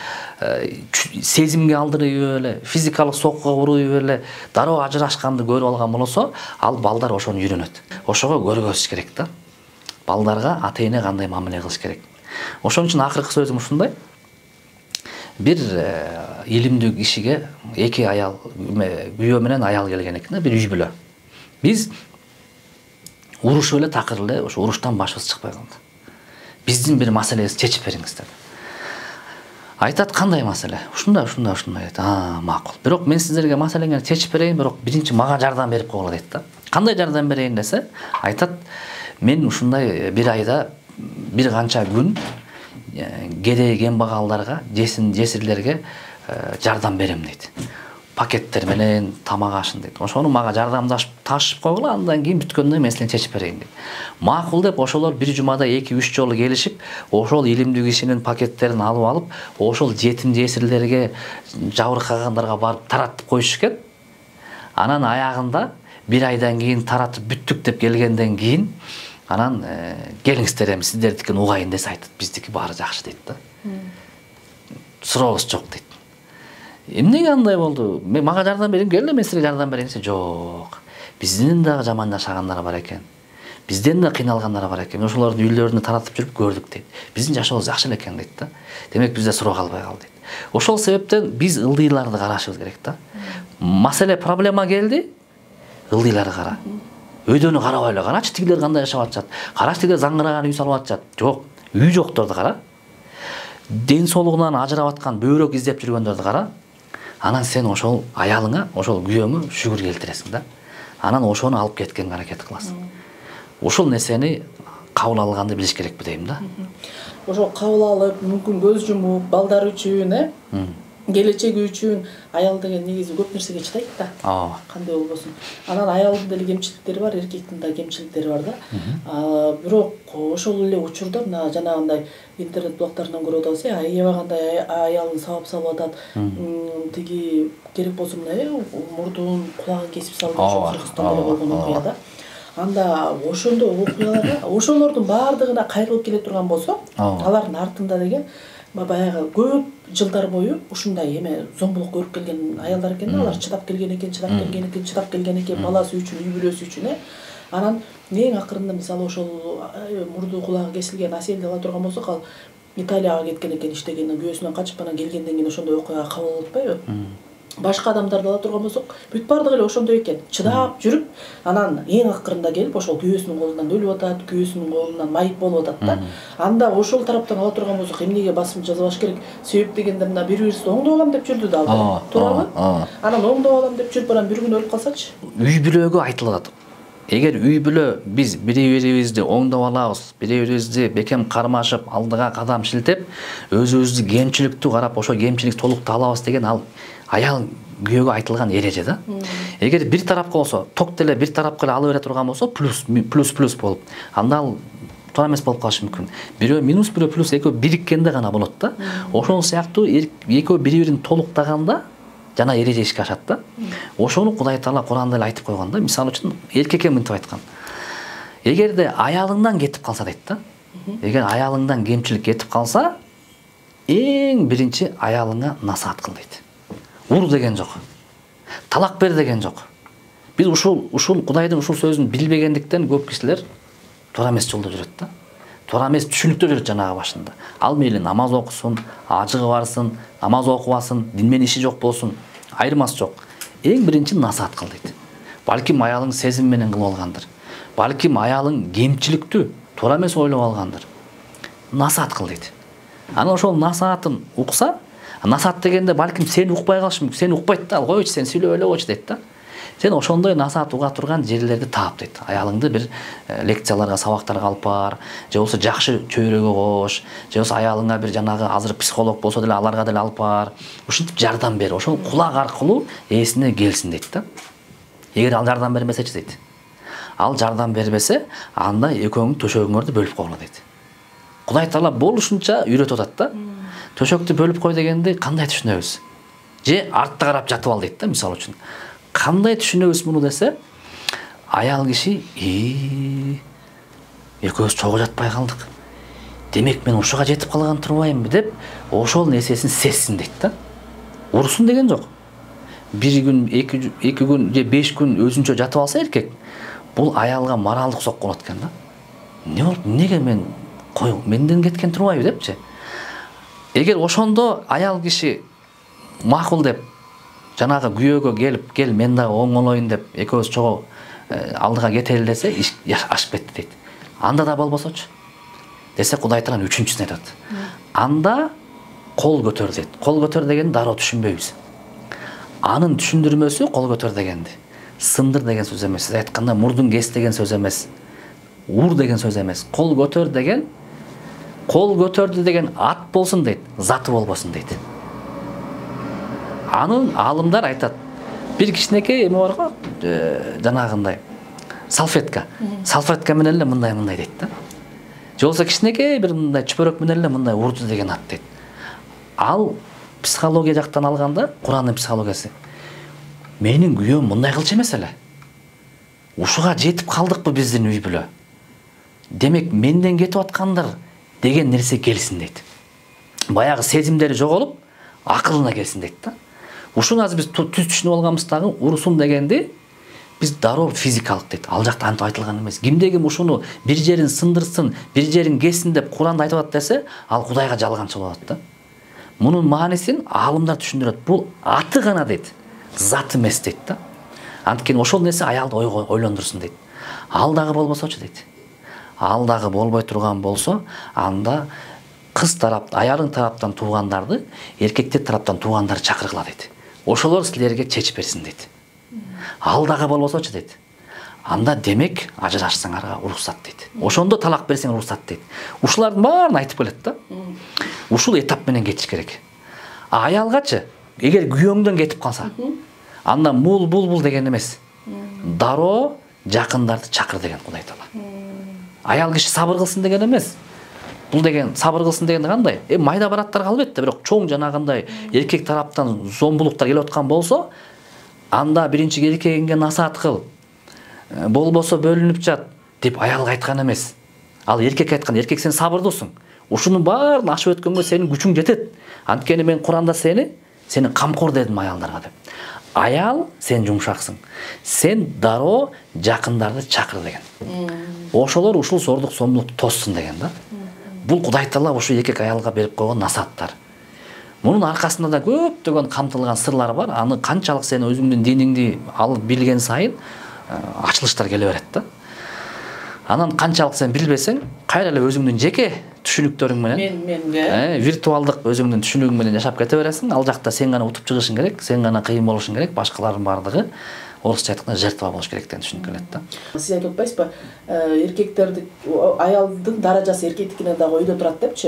сезимге алдырып эле, физикалык соккуга уруп эле дароо ажырашканды көрүп алган болсо, ал балдар ошону үйрөнөт. Ошого көргөзүш керек да. Балдарга ата-эне кандай мамиле кылыш керек. Ошон үчүн акыркы сөзүм ушундай. Бир илимдүү кишиге эки аял, күйөө менен аял келген экен, бир үй бүлө. Биз урушуп эле такыр эле ошо уруштан башыбыз чыкпай калды. биздин бир маселебизди чечип бериңиз деп. Айтат, кандай маселе? Ушундай дейт. Макул. Бирок мен сиздерге маселеңерди чечип берейин, бирок биринчи мага жардам берип койгула дейт да. Кандай жардам берейин десе, айтат, мен ушундай бир айда бир канча күн кедей кембагалдарга, жесирлерге жардам берем дейт. Пакеттер менен тамак ашын дейт. Ошону мага жардамдашып ташып койгула, андан кийин бүткөндөн мен силерге чечип берейин дейт. Макул деп ошолор бир жумада 2-3 жолу келишип, ошол илимдүү кишинин пакеттерин алып алып, ошол жетим жесирлерге, жабыркагандарга барып таратып коюшкан. Анан аягында бир айдан кийин таратып бүттүк деп келгенден кийин анан келиңиздер эми сиздердикин угайын десе, айтат, биздики баары жакшы дейт да. Сурообуз жок дейт. Эмнеге андай болду? Мага жардам бериң, келе мен силерге жардам берейин десе, жок. Биздин дагы жаман жашагандар бар экен. Бизден да кыйналгандар бар экен. Ошолордун үйлөрүнө таратып жүрүп көрдүк дейт. Биздин жашообуз жакшы эле экен дейт да. Демек бизде суроо калбай калды дейт. Ошол себептен биз ылдыйларды карашыбыз керек да. Маселе, проблема келди, ылдыйларды кара. Өйдөнү карабай эле карачы, тигилер кандай жашап атышат. Карач, тигилер заңгыраган үй салып атышат. Жок, үй жокторду кара. Ден соолугунан ажырап аткан, бөйрөк издеп жүргөндөрдү кара. Анан сен ошол аялыңа, ошол күйөөңө шүгүр келтиресиң да. Анан ошону алып кеткенге аракет кыласың. Ошол нерсени кабыл алганды билиш керекпи дейм да. Ошол кабыл алып, мүмкүн көз жумуп, балдар үчүн, келечеги үчүн аял деген негизи көп нерсеге чыдайт да. Кандай болбосун. Анан аялдын деле кемчиликтери бар, эркектин да кемчиликтери бар да. Бирок ошол эле учурда мына жанагындай интернет блогтарынан көрүп атабыз, аябагандай аялын сабап салып атат. Тиги керек болсо мына мурдун кулагын кесип салып ошол Кыргызстанда болгон окуя да. Анда ошондой окуяларга, ошолордун баардыгына кайрылып келе турган болсо, алардын артында деген баягы көп жылдар бою ушундай эме зомбулук көрүп келген аялдар экен да. Алар чыдап келген экен, баласы үчүн, үй бүлөсү үчүн. Анан эң акырында мисалы ошол мурду кулагы кесилген Аселди ала турган болсок, ал Италияга кеткен экен иштегенден, күйөөсүнөн качып анан келгенден кийин ошондой окуяга кабыл болуп атпайбы? Башка адамдарды ала турган болсок, бүт бардыгы эле ошондой экен. Чыдап жүрүп, анан эң акырында келип ошол күйөөсүнүн колунан өлүп атат, күйөөсүнүн колунан майып болуп атат да. Анда ошол тараптан ала турган болсок, эмнеге басым жасабаш керек? Себеп дегенде мына бири-бирибизди оңдоп алам деп жүрдү да ал. Туурабы? Анан оңдоп алам деп жүрүп, анан бир күн өлүп калсачы? Үй бүлөгө айтылат. Эгер үй бүлө биз бири-бирибизди оңдоп алабыз, бири-бирибизди бекем кармашып, алдыга кадам шилтеп, өзүбүздү кемчиликтүү карап, ошо кемчиликти толуктап алабыз деген ал аял күйөөгө айтылган эреже да. Эгер бир тарапка болсо, ток деле бир тарапка эле ала бере турган болсо, плюс болуп, анда ал туура эмес болуп калышы мүмкүн. Бирөө минус, бирөө плюс, экөө бириккенде гана болот да. Ошол сыяктуу экөө бири-бирин толуктаганда жана эреже ишке ашат да. Ошону Кудай Таала Куранда эле айтып койгон да. Мисалы үчүн эркекке мынтип айткан. Эгерде аялыңдан кетип калса дейт да. Эгер аялыңдан кемчилик кетип калса, эң биринчи аялыңа насаат кыл дейт. Ур деген жок. Талак бер деген жок. Биз ушул Кудайдын ушул сөзүн билбегендиктен көп кишилер туура эмес жолдо жүрөт да. Туура эмес түшүнүктө жүрөт жанагы башында. Ал мейли намаз окусун, ажыгы барсын, намаз окубасын, дин менен иши жок болсун, айырмасы жок. Эң биринчи насаат кыл дейт. Балким аялың сезим менен кылып алгандыр. Балким аялың кемчиликтүү, туура эмес ойлоп алгандыр. Насаат кыл дейт. Анан ошол насаатын укса, насаат дегенде балким сени укпай калышы мүмкүн. Сени укпайт да, ал койчу, сен сүйлөп эле койчу дейт да. Сен ошондой насаат уга турган жерлерди таап дейт. Аялыңды бир лекцияларга, сабактарга алып бар, же болсо жакшы чөйрөгө кош, же болсо аялыңа бир жанагы азыр психолог болсо деле аларга деле алып бар. Ушинтип жардам бер. Ошол кулак аркылуу эсине келсин дейт да. Эгер ал жардам бермесечи дейт. Ал жардам бербесе, анда экөөңүн төшөгүңөрдү бөлүп койгула дейт. Кудай Таала болушунча үйрөтүп атат да. Төшөктү бөлүп кой дегенди кандай түшүнөбүз? Же артта карап жатып ал дейт да, мисалы үчүн. Кандай түшүнөбүз муну десе, аял киши экөөбүз чогуу жатпай калдык. Демек мен ушуга жетип калган турбаймынбы деп, ошол нерсесин сезсин дейт да. Урсун деген жок. Бир күн, эки күн же 5 күн өзүнчө жатып алса эркек, бул аялга моралдык сокку болот экен да. Не болуп, неге мен менден кеткен турбайбы депчи. Эгер ошондо аял киши макул деп жанагы күйөөгө келип, кел мен дагы оңолоюн деп экөөбүз чогуу алдыга кетели десе, иш ашып кетти дейт. Анда да болбосочу. десе Кудай Таала үчүнчүсүн айтат. Анда кол көтөр дейт. Кол көтөр дегенди дароо түшүнбөйбүз. Анын түшүндүрмөсү кол көтөр дегенди. Сындыр деген сөз эмес. Сиз айтканда мурдун кес деген сөз эмес. Ур деген сөз эмес. Кол көтөр деген кол көтөрдү деген ат болсун дейт, заты болбосун дейт. Анын алымдар айтат. Бир кичинекей эме бар го, жанагындай салфетка. Салфетка менен эле мындай дейт да. Же болсо кичинекей бир мындай чүпөрөк менен эле мындай урду деген ат дейт. Ал психология жактан алганда, Курандын психологиясы. Менин күйөөм мындай кылчу эмес эле. Ушуга жетип калдыкпы биздин үй бүлө? Демек менден кетип аткандар деген нерсе келсин дейт. Баягы сезимдери жоголуп, акылына келсин дейт да. Ушуну азыр биз түз түшүнүп алганбыз дагы, урусум дегенди биз дароо физикалык дейт. Ал жакта антип айтылган эмес. Кимде ким ушуну бир жерин сындырсын, бир жерин кессин деп Куранда айтып атат десе, ал Кудайга жалганчы болот да. Мунун маанисин аалымдар түшүндүрөт. Бул аты гана дейт, зат эмес дейт да. Анткени ошол нерсе аялды ойлондурсун дейт. Ал дагы болбосочу дейт. Ал дагы болбой турган болсо, анда кыз тарап, аялың тараптан туугандарды, эркектер тараптан туугандарды чакыргыла дейт. Ошолор силерге чечип берсин дейт. Ал дагы болбосочу дейт. Анда демек ажырашсаңарга уруксат дейт. Ошондо талак берсең уруксат дейт. Ушулардын баарын айтып келет да. Ушул этап менен кетиш керек. Аялгачы, эгер күйөөңдөн кетип калса, анда бул деген эмес. Дароо жакындарды чакыр деген Кудай Таала. Аял киши сабыр кылсын деген эмес. Бул деген сабыр кылсын дегенде кандай? Майда бараттар албетте, бирок чоң жанагындай эркек тараптан зомбулуктар келип аткан болсо, анда биринчи эркегиңге насаат кыл. Болбосо бөлүнүп жат деп аялга айткан эмес. Ал эркек айткан, эркек сен сабырдуусуң. Ушунун баарын ашып өткөнгө сенин күчүң жетет. Анткени мен Куранда сени камкор дедим аялдарга деп. Аял сен жумшаксың. Сен дароо жакындарды чакыр деген. Ошолор ушул зордук сомдукту тоссун деген да. Бул Кудай Таала ошо эркек аялга берип койгон насааттар. Мунун аркасында да көптөгөн камтылган сырлар бар. Аны канчалык сен өзүңдүн диниңди алып билген сайын ачылыштар келе берет да. Анан канчалык сен билбесең, кайра эле өзүңдүн жеке түшүнүктөрүң менен, виртуалдык өзүңдүн түшүнүгүң менен жашап кете бересиң. Ал жакта сен гана утуп чыгышың керек, сен гана кыйын болушуң керек, башкалардын бардыгы орусча айтканда жертва болуш керек деген түшүнүк келет да. Сиз айтып атпайсызбы? Эркектерди, аялдын даражасы эркектикине дагы өйдө турат депчи.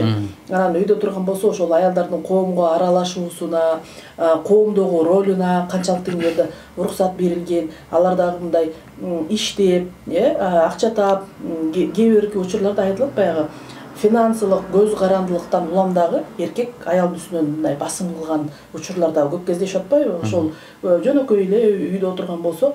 Анан өйдө турган болсо, ошол аялдардын коомго аралашуусуна, коомдогу ролуна канчалык деңгээлде уруксат берилген, алар дагы мындай иштеп, акча таап, кээ бирки учурларда айтылат баягы финансылык көз карандылыктан улам дагы эркек аялдын үстүнөн мындай басым кылган учурлар дагы көп кездешип атпайбы? Ошол жөнөкөй эле үйдө отурган болсо,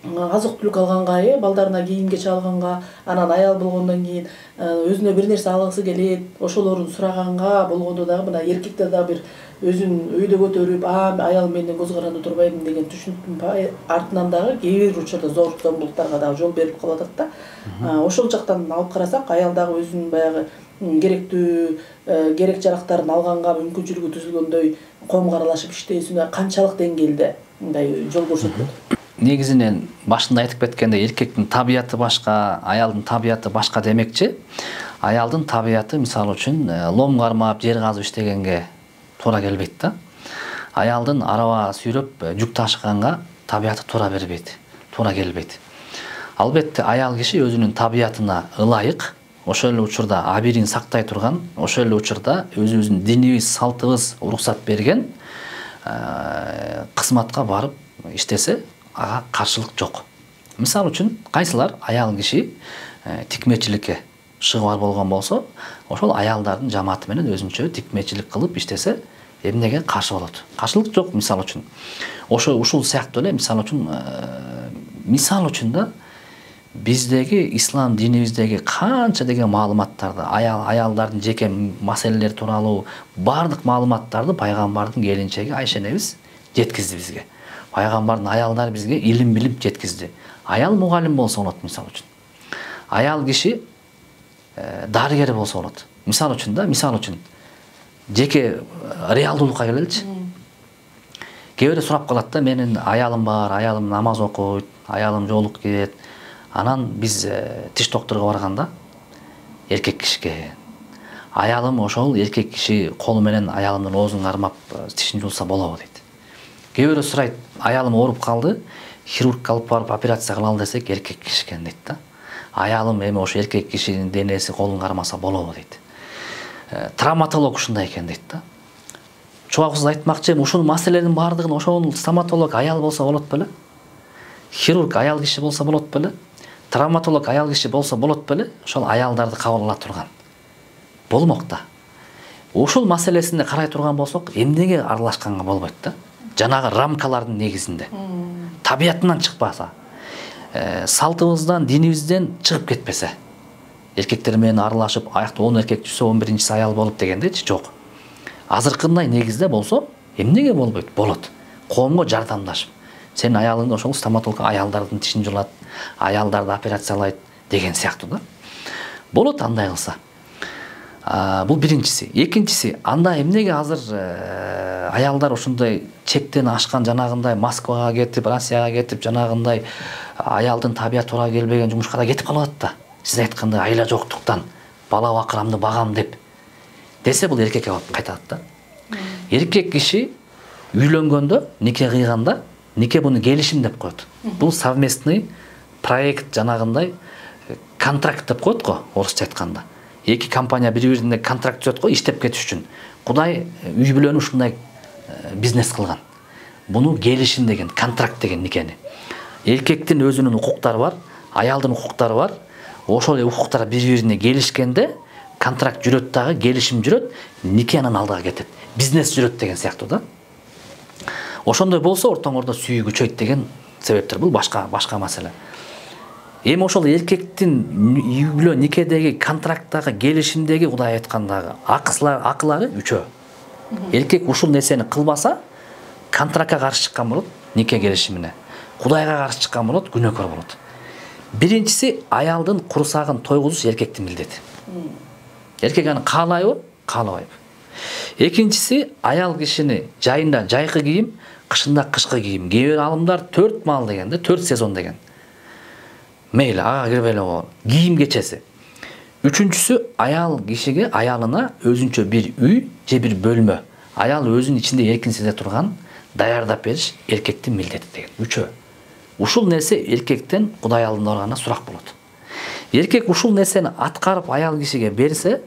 азык түлүк алганга, балдарына кийим-кечи алганга, анан аял болгондон кийин өзүнө бир нерсе алгысы келет, ошолорун сураганга болгондо дагы мына эркектер дагы бир өзүн өйдө көтөрүп, аял менден көз каранды турбайм деген түшүнүктүн артынан дагы кээ бир учурда зор зомбулуктарга дагы жол берип калып атат да. Ошол жактан алып карасак, аял дагы өзүнүн баягы керектүү керек жарактарын алганга мүмкүнчүлүгү түзүлгөндөй коомго аралашып иштесине канчалык деңгээлде мындай жол көрсөтөт? Негизинен башында айтып кеткендей, эркектин табияты башка, аялдын табияты башка демекчи. Аялдын табияты мисалы үчүн лом кармап, жер казып иштегенге туура келбейт да. Аялдын араба сүйрөп жүк ташыганга табияты туура бербейт, туура келбейт. Албетте аял киши өзүнүн табиятына ылайык, ошол эле учурда абийирин сактай турган, ошол эле учурда өзүбүздүн динибиз, салтыбыз уруксат берген кызматка барып иштесе, ага каршылык жок. Мисалы үчүн кайсылар аял киши тикмечиликке шыгыбар болгон болсо, ошол аялдардын жамааты менен өзүнчө тикмечилик кылып иштесе, эмнеге каршы болот? Каршылык жок, мисалы үчүн. Ушул сыяктуу эле мисалы үчүн да биздеги ислам динибиздеги канча деген маалыматтарды, аялдардын жеке маселелери тууралуу бардык маалыматтарды пайгамбардын келинчеги Айша энебиз жеткизди бизге. Пайгамбардын аялдары бизге илим билип жеткизди. Аял мугалим болсо болот, мисалы үчүн. Аял киши дарыгер болсо болот. Мисалы үчүн жеке реалдуулукка келеличи. Кээ бирөө сурап калат да, менин аялым бар, аялым намаз окуйт, аялым жолук кет. Анан биз тиш докторго барганда эркек кишиге. Аялым ошол эркек киши колу менен аялымдын оозун кармап тишин жулса болобу дейт. Кээ бирөө сурайт, аялым ооруп калды, хирургка алып барып операция кылалы десек эркек киши экен дейт да. Аялым эми ошо эркек кишинин денеси колун кармаса болобу дейт. Травматолог ушундай экен дейт да. Чубаксыз айтмакчы, ушул маселенин баардыгын ошол стоматолог аял болсо болот беле? Хирург аял киши болсо болот беле? Травматолог аял киши болсо болот беле? Ошол аялдарды кабыл ала турган. Болмок да. Ушул маселесине карай турган болсок, эмнеге аралашканга болбойт да? Жанагы рамкалардын негизинде. Табиятынан чыкпаса, салтыбыздан, динибизден чыгып кетпесе. Эркектер менен аралашып, аякта 10 эркек түшсө 11-чиси аял болуп дегендечи жок. Азыркындай негизде болсо, эмнеге болбойт? Болот. Коомго жардамдашып. Сен аялың ошол стоматолог аялдардын тишин жулат, аялдарды операциялайт деген сыяктуу да. Болот андай кылса. Бул биринчиси. Экинчиси, анда эмнеге азыр аялдар ошондой чектен ашкан жанагындай Москвага кетип, Россияга кетип, жанагындай аялдын табият туура келбеген жумушка да кетип калат да. Сиз айткандай айла жоктуктан бала бакырамды багам деп десе, бул эркекке болуп кайтат да. Эркек киши үйлөнгөндө, нике кыйганда, нике буну келишим деп коет. Бул совместный проект, жанагындай контракт деп коет го, орусча айтканда. Эки компания бири-бирине контракт түзөт го, иштеп кетиш үчүн. Кудай үй бүлөнү ушундай бизнес кылган. Буну келишим деген, контракт деген никени. Эркектин өзүнүн укуктары бар, аялдын укуктары бар. Ошол укуктар бири-бирине келишкенде контракт жүрөт дагы, келишим жүрөт, нике анан алдыга кетет. Бизнес жүрөт деген сыяктуу да. Ошондой болсо ортоңордо сүйүү күчөйт деген себептер. Бул башка маселе. Эми ошол эркектин үй бүлө никедеги контракттагы, келишимдеги Кудай айткандагы акылары үчөө. Эркек ушул нерсени кылбаса, контрактка каршы чыккан болот, нике келишимине. Кудайга каршы чыккан болот, күнөөкөр болот. Биринчиси, аялдын курсагын тойгузуш эркектин милдети. Эркек аны каалайбы, каалабайбы. Экинчиси, аял кишини жайында жайкы кийим, кышында кышкы кийим. Кээ бир алымдар 4 маал дегенде, 4 сезон деген. Мейли, ага кирбеле болот. Кийим кечеси. Үчүнчүсү, аял кишиге, аялына өзүнчө бир үй же бир бөлмө, аял өзүнүн ичинде эркин сезе турган даярдап бериш эркектин милдети деген. Үчөө. Ушул нерсе эркектен Кудай алдында барганда сурак болот. Эркек ушул нерсени аткарып аял кишиге берсе,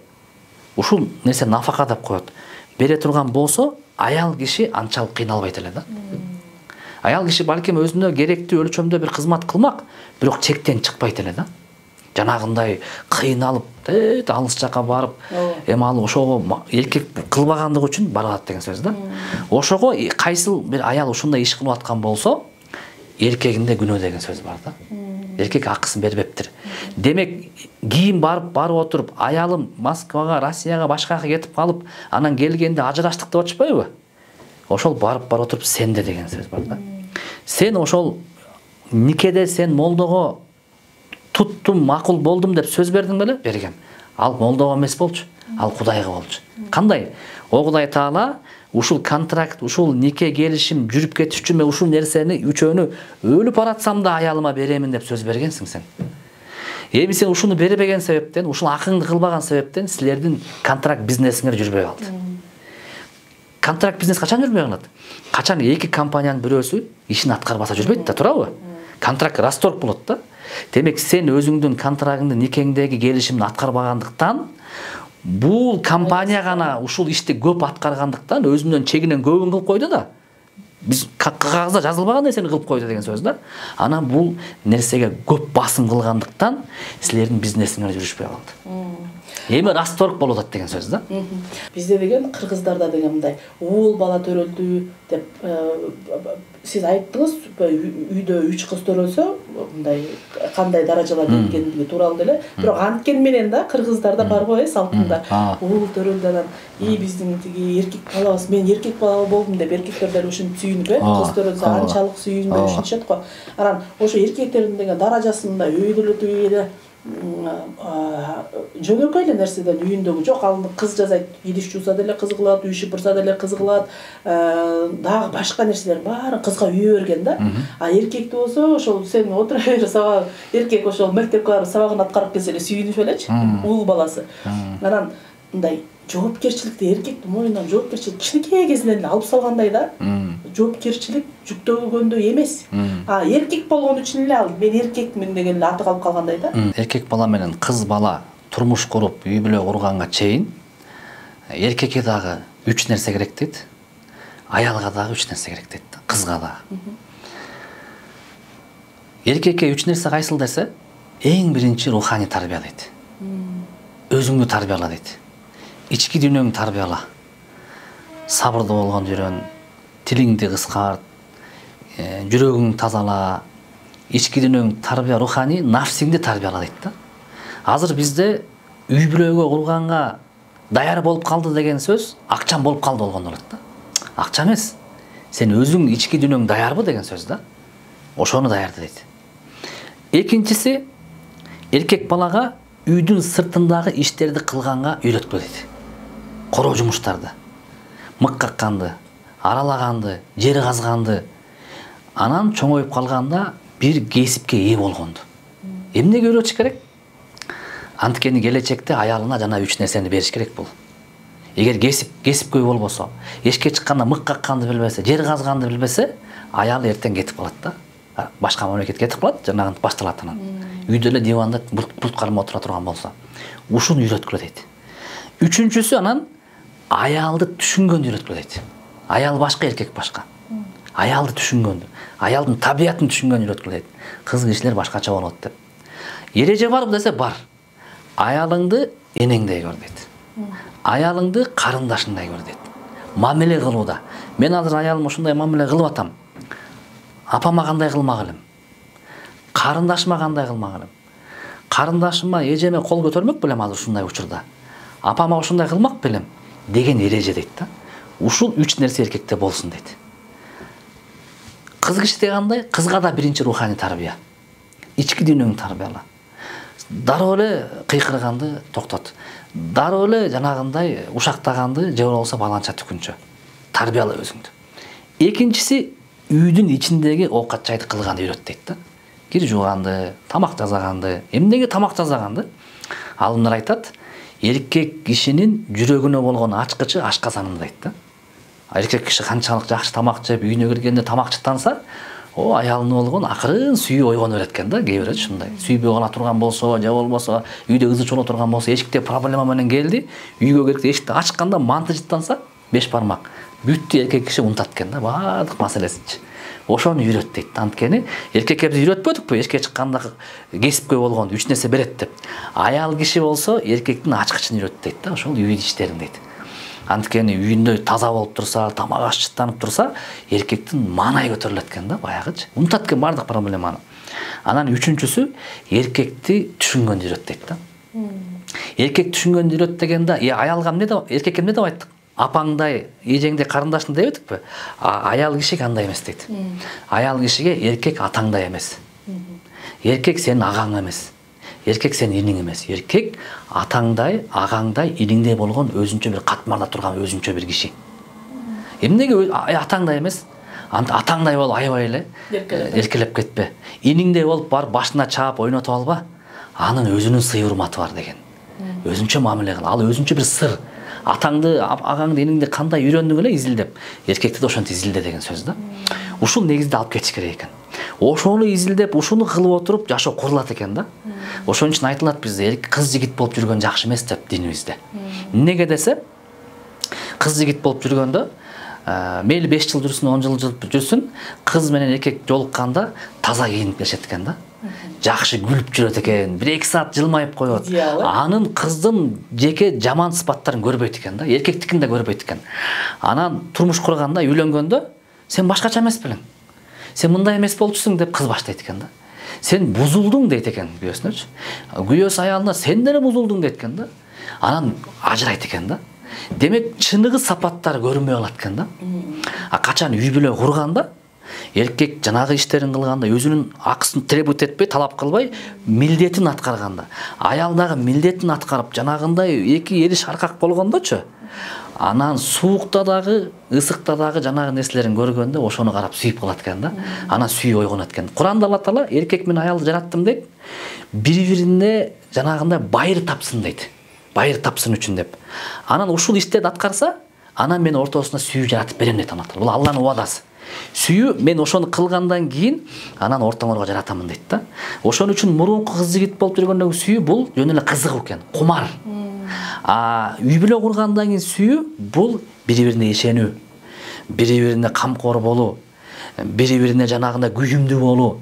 ушул нерсе нафака деп коет. Бере турган болсо, аял киши анчалык кыйналбайт эле да. Аял киши балким өзүнө керектүү өлчөмдө бир кызмат кылмак, бирок чектен чыкпайт эле да. Жанагындай кыйналып, алыс жака барып, эми ал ошого эркек кылбагандыгы үчүн барат деген сөз да. Ошого кайсыл бир аял ушундай иш кылып аткан болсо, эркегинде күнөө деген сөз бар да. Эркек акысын бербептир. Демек, кийин барып отуруп, аялым Москвага, Россияга, башкага кетип калып, анан келгенде ажыраштык деп атышпайбы? Ошол барып отуруп сенде деген сөз бар да. Сен ошол никеде сен молдого туттум, макул болдум деп сөз бердиң беле? Бергем. Ал молдого эмес болчу, ал Кудайга болчу. Кандай? О Кудай Таала ушул контракт, ушул нике келишим жүрүп кетиш үчүн мен ушул нерсени үчөөнү өлүп баратсам да аялыма беремин деп сөз бергенсиң сен. Эми сен ушуну бербеген себептен, ушул акыңды кылбаган себептен силердин контракт бизнесиңер жүрбөй калды. Контракт бизнес качан жүрбөй калат? Качан эки компаниянын бирөөсү ишин аткарбаса жүрбөйт да, туурабы? Контракт расторг болот да. Демек сен өзүңдүн контрагыңды, никеңдеги келишимди аткарбагандыктан, бул компания гана ушул ишти көп аткаргандыктан өзүнүн чегинен көбүн кылып койду да. Биз кагазда жазылбаган нерсени кылып койду деген сөз да. Анан бул нерсеге көп басым кылгандыктан силердин бизнесиңер жүрүшпөй калды. Эми расторг болуп атат деген сөз да. Бизде деген кыргыздарда деген мындай уул бала төрөлдү деп сиз айттыңыз, үйдө 3 кыз төрөлсө мындай кандай даражаларда экендиги тууралуу деле. Бирок анткени менен да кыргыздарда бар го салтында уул төрөлдү анан биздин тиги эркек балабыз, мен эркек бала болдум деп эркектер деле ушинтип сүйүнүп, кыз төрөлсө анчалык сүйүнбөй ушинтишет го. Анан ошо эркектердин деген даражасында өйдөлөтү эле жөнөкөй эле нерседен үйүндөгү жок, ал кыз жасайт, идиш жууса деле кызы кылат, үй шыпырса деле кызы кылат, дагы башка нерселердин баарын кызга үйө берген да. А эркекти болсо ошол сен отура бер, сабак эркек ошол мектепке барып сабагын аткарып келсе эле сүйүнүп элечи, уул баласы. Анан мындай жоопкерчиликти эркектин мойнунан жоопкерчилик кичинекей кезинен эле алып салгандай да. Жоопкерчилик жүктөгөндөй эмес. Эркек болгон үчүн эле ал мен эркекмин деген эле аты калып калгандай да. Эркек бала менен кыз бала турмуш куруп, үй бүлө курганга чейин эркекке дагы 3 нерсе керек дейт. Аялга дагы 3 нерсе керек дейт, кызга дагы. Эркекке 3 нерсе кайсыл десе, эң биринчи руханий тарбия дейт. Өзүңдү тарбияла дейт. Ички дүйнөңдү тарбияла. Сабырдуу болгон жүрөн, тилиңди кыскарт, жүрөгүңдү тазала, ички дүйнөңдү тарбия, руханий нафсиңди тарбияла дейт да. Азыр бизде үй бүлөгө курганга даяр болуп калды деген сөз акчам болуп калды болгон болот да. Акча эмес. Сен өзүң ички дүйнөң даярбы деген сөз да. Ошону даярды дейт. Экинчиси, эркек балага үйдүн сыртындагы иштерди кылганга үйрөткүлө дейт. Короо жумуштарды, мык какканды, аралаганды, жер казганды, анан чоңоюп калганда бир кесипке ээ болгонду. Эмнеге үйрөтүш керек? Анткени келечекте аялына жана 3 нерсени бериш керек бул. Эгер кесипкөй болбосо, эшикке чыкканда мык какканды билбесе, жер казганды билбесе, аял эртең кетип калат да. Башка мамлекетке кетип калат, жанагы башталат анан. Үйдө эле диванда булт кармап отура турган болсо, ушуну үйрөткүлө дейт. Үчүнчүсү анан аялды түшүнгөндү үйрөткүлө дейт. Аял башка, эркек башка. Аялды түшүнгөндү, аялдын табиятын түшүнгөндү үйрөткүлө дейт. Кыз кишилер башкача болот деп. Эреже барбы десе бар. Аялыңды энеңдей көр дейт. Аялыңды карындашыңдай көр дейт. Мамиле кылууда. Мен азыр аялыма ушундай мамиле кылып атам. Апама кандай кылмак элем? Карындашыма кандай кылмак элем? Карындашыма, эжеме кол көтөрмөк белем азыр ушундай учурда. Апама ушундай кылмак белем деген эреже дейт да. Ушул 3 нерсе эркекте болсун дейт. Кыз кишиде кандай? Кызга да биринчи руханий тарбия. Ички дүйнөңдү тарбияла. Дароо эле кыйкырганды токтот. Дароо эле жанагындай ушактаганды же болбосо баланча түкүнчө. Тарбияла өзүңдү. Экинчиси, үйдүн ичиндеги оокат жайды кылганды үйрөт дейт да. Кир жууганды, тамак жасаганды, эмнеге тамак жасаганды? Алымдар айтат, эркек кишинин жүрөгүнө болгон ачкычы ашказанында дейт да. Эркек киши канчалык жакшы тамак жеп, үйүнө киргенде тамакчытанса, о аялына болгон акырын сүйүү ойгоно берет экен да. Кээ бирөө ушундай. Сүйбөй кала турган болсо, же болбосо үйдө кызы чола турган болсо, эшикте проблема менен келди, үйгө кирип эшикти ачканда манты жыттанса, 5 бармак. Бүттү, эркек киши унутат экен да, баардык маселесинчи. Ошону үйрөт дейт. Анткени эркекке биз үйрөтпөдүкпү? Эшикке чыкканда кесипкөй болгон 3 нерсе берет деп. Аял киши болсо эркектин ачкычын үйрөт дейт да, ошол үй иштерин дейт. Анткени үйүндө таза болуп турса, тамак аш жыттанып турса, эркектин маанай көтөрүлөт экен да, баягычы. Унутат экен бардык проблеманы. Анан үчүнчүсү, эркекти түшүнгөндү үйрөт дейт да. Эркек түшүнгөндү үйрөт дегенде, аялга эмне деп, эркекке эмне деп айттык? Апаңдай, эжеңдей, карындашың дебедикпи? Аял кишиге андай эмес дейт. Аял кишиге эркек атаңдай эмес. Эркек сенин агаң эмес. Эркек сенин иниң эмес. Эркек атаңдай, агаңдай, иниңдей болгон өзүнчө бир катмарда турган өзүнчө бир киши. Эмнеге атаңдай эмес? Атаңдай болуп аябай эле эркелеп кетпе. Иниңдей болуп бар башына чаап ойнотуп алба. Анын өзүнүн сый урматы бар деген. Өзүнчө мамиле кыл. Ал өзүнчө бир сыр. Атаңды, агаңды, иниңди кандай үйрөндүң эле изилдеп, эркекти да ошентип изилде деген сөз да. Ушул негизде алып кетиш керек экен. Ошону изилдеп, ушуну кылып отуруп жашоо курулат экен да. Ошон үчүн айтылат бизде кыз жигит болуп жүргөн жакшы эмес деп динибизде. Эмнеге десе, кыз жигит болуп жүргөндө мейли 5 жыл жүрсүн, 10 жыл жүрсүн, кыз менен эркек жолукканда таза кийинип келишет экен да. Жакшы күлүп жүрөт экен, 1-2 саат жылмайып коет. Анын кыздын жеке жаман сыпаттарын көрбөйт экен да, эркектикин да көрбөйт экен. Анан турмуш курганда, үйлөнгөндө сен башкача эмес белең. Сен мындай эмес болчусуң деп кыз баштайт экен да. Сен бузулдуң дейт экен күйөөсүнөчү. Күйөөсү аялына сен деле бузулдуң дейт экен да. Анан ажырайт экен да. Демек чыныгы сапаттары көрүнбөй калат экен да. Качан үй бүлө курганда эркек жанагы иштерин кылганда өзүнүн акысын требовать этпей, талап кылбай, милдетин аткарганда, аял дагы милдетин аткарып, жанагындай эки эли шаркак болгондочу, анан суукта дагы, ысыкта дагы жанагы нерселерин көргөндө ошону карап сүйүп калат экен да. Анан сүйүү ойгонот экен. Куранда Алла Таала эркек менен аялды жараттым дейт. Бири-бирине жанагындай байыр тапсын дейт. Байыр тапсын үчүн деп. Анан ушул иштерди аткарса, анан мен ортосуна сүйүү жаратып берем дейт Алла Таала. Бул Алланын убадасы. Сүйүү мен ошону кылгандан кийин анан ортоңорго жаратамын дейт да. Ошон үчүн мурунку кыз жигит болуп жүргөндөгү сүйүү бул жөн эле кызык экен, кумар. Үй бүлө кургандан кийин сүйүү бул бири-бирине ишенүү, бири-бирине камкор болуу, бири-бирине жанагындай күйүмдүү болуу,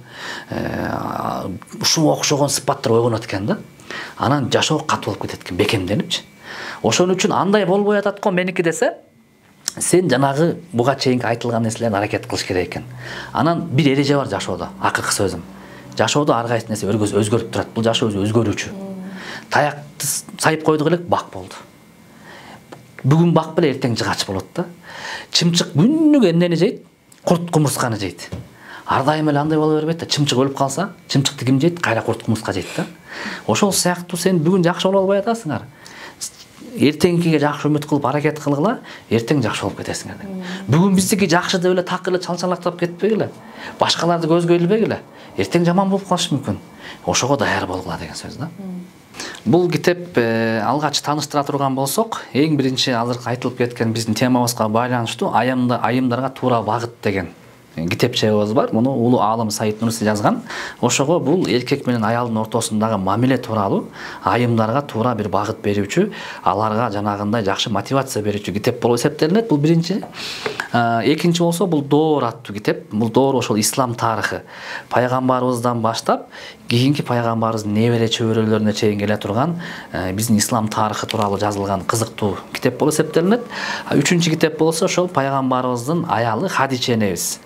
ушуга окшогон сыпаттар ойгонот экен да. Анан жашоо катуу болуп кетет экен, бекемденипчи. Ошон үчүн андай болбой атат го меники десе, сен жанагы буга чейинки айтылган нерселерди аракет кылыш керек экен. Анан бир эреже бар жашоодо, акыркы сөзүм. Жашоодо ар кайсы нерсе өзгөрүп турат. Бул жашоо өзгөрүүчү. Таякты сайып койдук элек, бак болду. Бүгүн бак беле эртең жыгач болот да. Чымчык күнүгө эмнени жейт? Курт кумурсканы жейт. Ар дайым эле андай боло бербейт да. Чымчык өлүп калса, чымчыкты ким жейт? Кайра курт кумурска жейт да. Ошол сыяктуу сен бүгүн жакшы боло албай атасыңар. Эртеңкиге жакшы үмүт кылып аракет кылгыла, эртең жакшы болуп кетесиңер. Бүгүн биздики жакшы деп эле так эле чалчалактап кетпегиле. Башкаларды көзгө илбегиле. Эртең жаман болуп калышы мүмкүн. Ошого даяр болгула деген сөз да. Бул китеп алгач тааныштыра турган болсок, эң биринчи азыркы айтылып кеткен биздин темабызга байланыштуу айымдарга туура багыт деген китепчебиз бар. Муну улуу аалым Саид Нурси жазган. Ошого бул эркек менен аялдын ортосундагы мамиле тууралуу, айымдарга туура бир багыт берүүчү, аларга жанагындай жакшы мотивация берүүчү китеп болуп эсептелинет. Бул биринчи. Экинчи болсо бул Доор аттуу китеп. Бул Доор ошол ислам тарыхы. Пайгамбарыбыздан баштап кийинки пайгамбарыбыздын небере чөбөрөлөрүнө чейин келе турган биздин ислам тарыхы тууралуу жазылган кызыктуу китеп болуп эсептелинет. Үчүнчү китеп болсо ошол пайгамбарыбыздын аялы Хадича энебиз.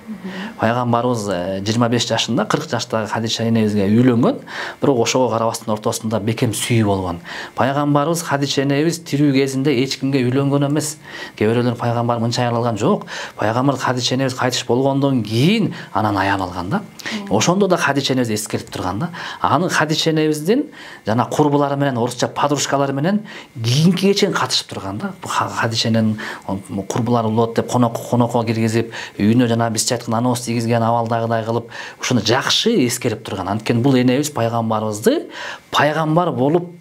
Пайгамбарыбыз 25 жашында 40 жаштагы Хадича энебизге үйлөнгөн, бирок ошого карабастан ортосунда бекем сүйүү болгон. Пайгамбарыбыз Хадича энебиз тирүү кезинде эч кимге үйлөнгөн эмес. Кээ бирөөлөр пайгамбар мынча аял алган жок. Пайгамбар Хадича энебиз кайтыш болгондон кийин анан аял алган да. Ошондо да Хадича энебиз эскерип турган да. Аны Хадича энебиздин жана курбулары менен, орусча подружкалары менен кийинкиге чейин катышып турган да. Хадича эненин курбулары болот деп конокко киргизип, үйүнө жана биз айткан анос тийгизген абалдагыдай кылып, ушуну жакшы эскерип турган. Анткени бул энебиз пайгамбарыбызды пайгамбар болуп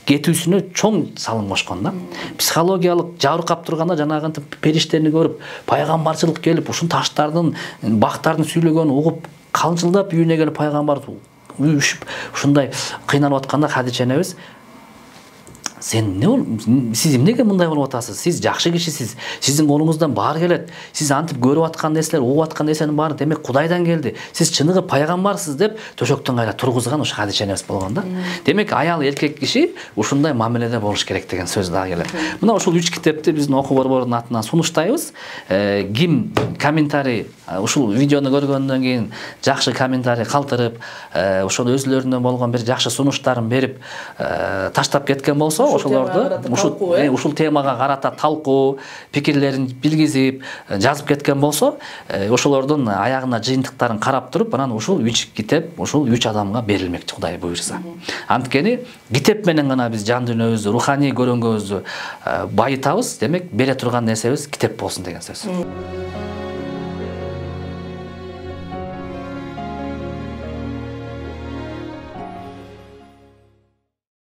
кетүүсүнө чоң салым кошкон да. Психологиялык жабыркап турганда жанагы периштени көрүп, пайгамбарчылык келип, ушун таштардын, бактардын сүйлөгөнүн угуп, калчылдап үйүнө келип пайгамбар үйүшүп, ушундай кыйналып атканда Хадича энебиз: сен сиз эмнеге мындай болуп атасыз? Сиз жакшы кишисиз. Сиздин колуңуздан баары келет. Сиз антип көрүп аткан нерселер, угуп аткан нерсенин баары демек Кудайдан келди. Сиз чыныгы пайгамбарсыз деп төшөктөн кайра тургузган ушу Хадича энебиз болгон да. Демек аял эркек киши ушундай мамиледе болуш керек деген сөз дагы келет. Мына ушул 3 китепти биздин окуу борборунун атынан сунуштайбыз. Ким комментарий ушул видеону көргөндөн кийин жакшы комментарий калтырып, ошол өзүлөрүнө болгон бир жакшы сунуштарын берип таштап кеткен болсо, ошолорду ушул темага карата талкуу, пикирлерин билгизип, жазып кеткен болсо, ошолордун аягына жыйынтыктарын карап туруп, анан ушул 3 китеп ушул 3 адамга берилмекчи, Кудай буйрса. Анткени китеп менен гана биз жан дүйнөбүздү, руханий көрөнгөбүздү байытабыз. Демек бере турган нерсебиз китеп болсун деген сөз.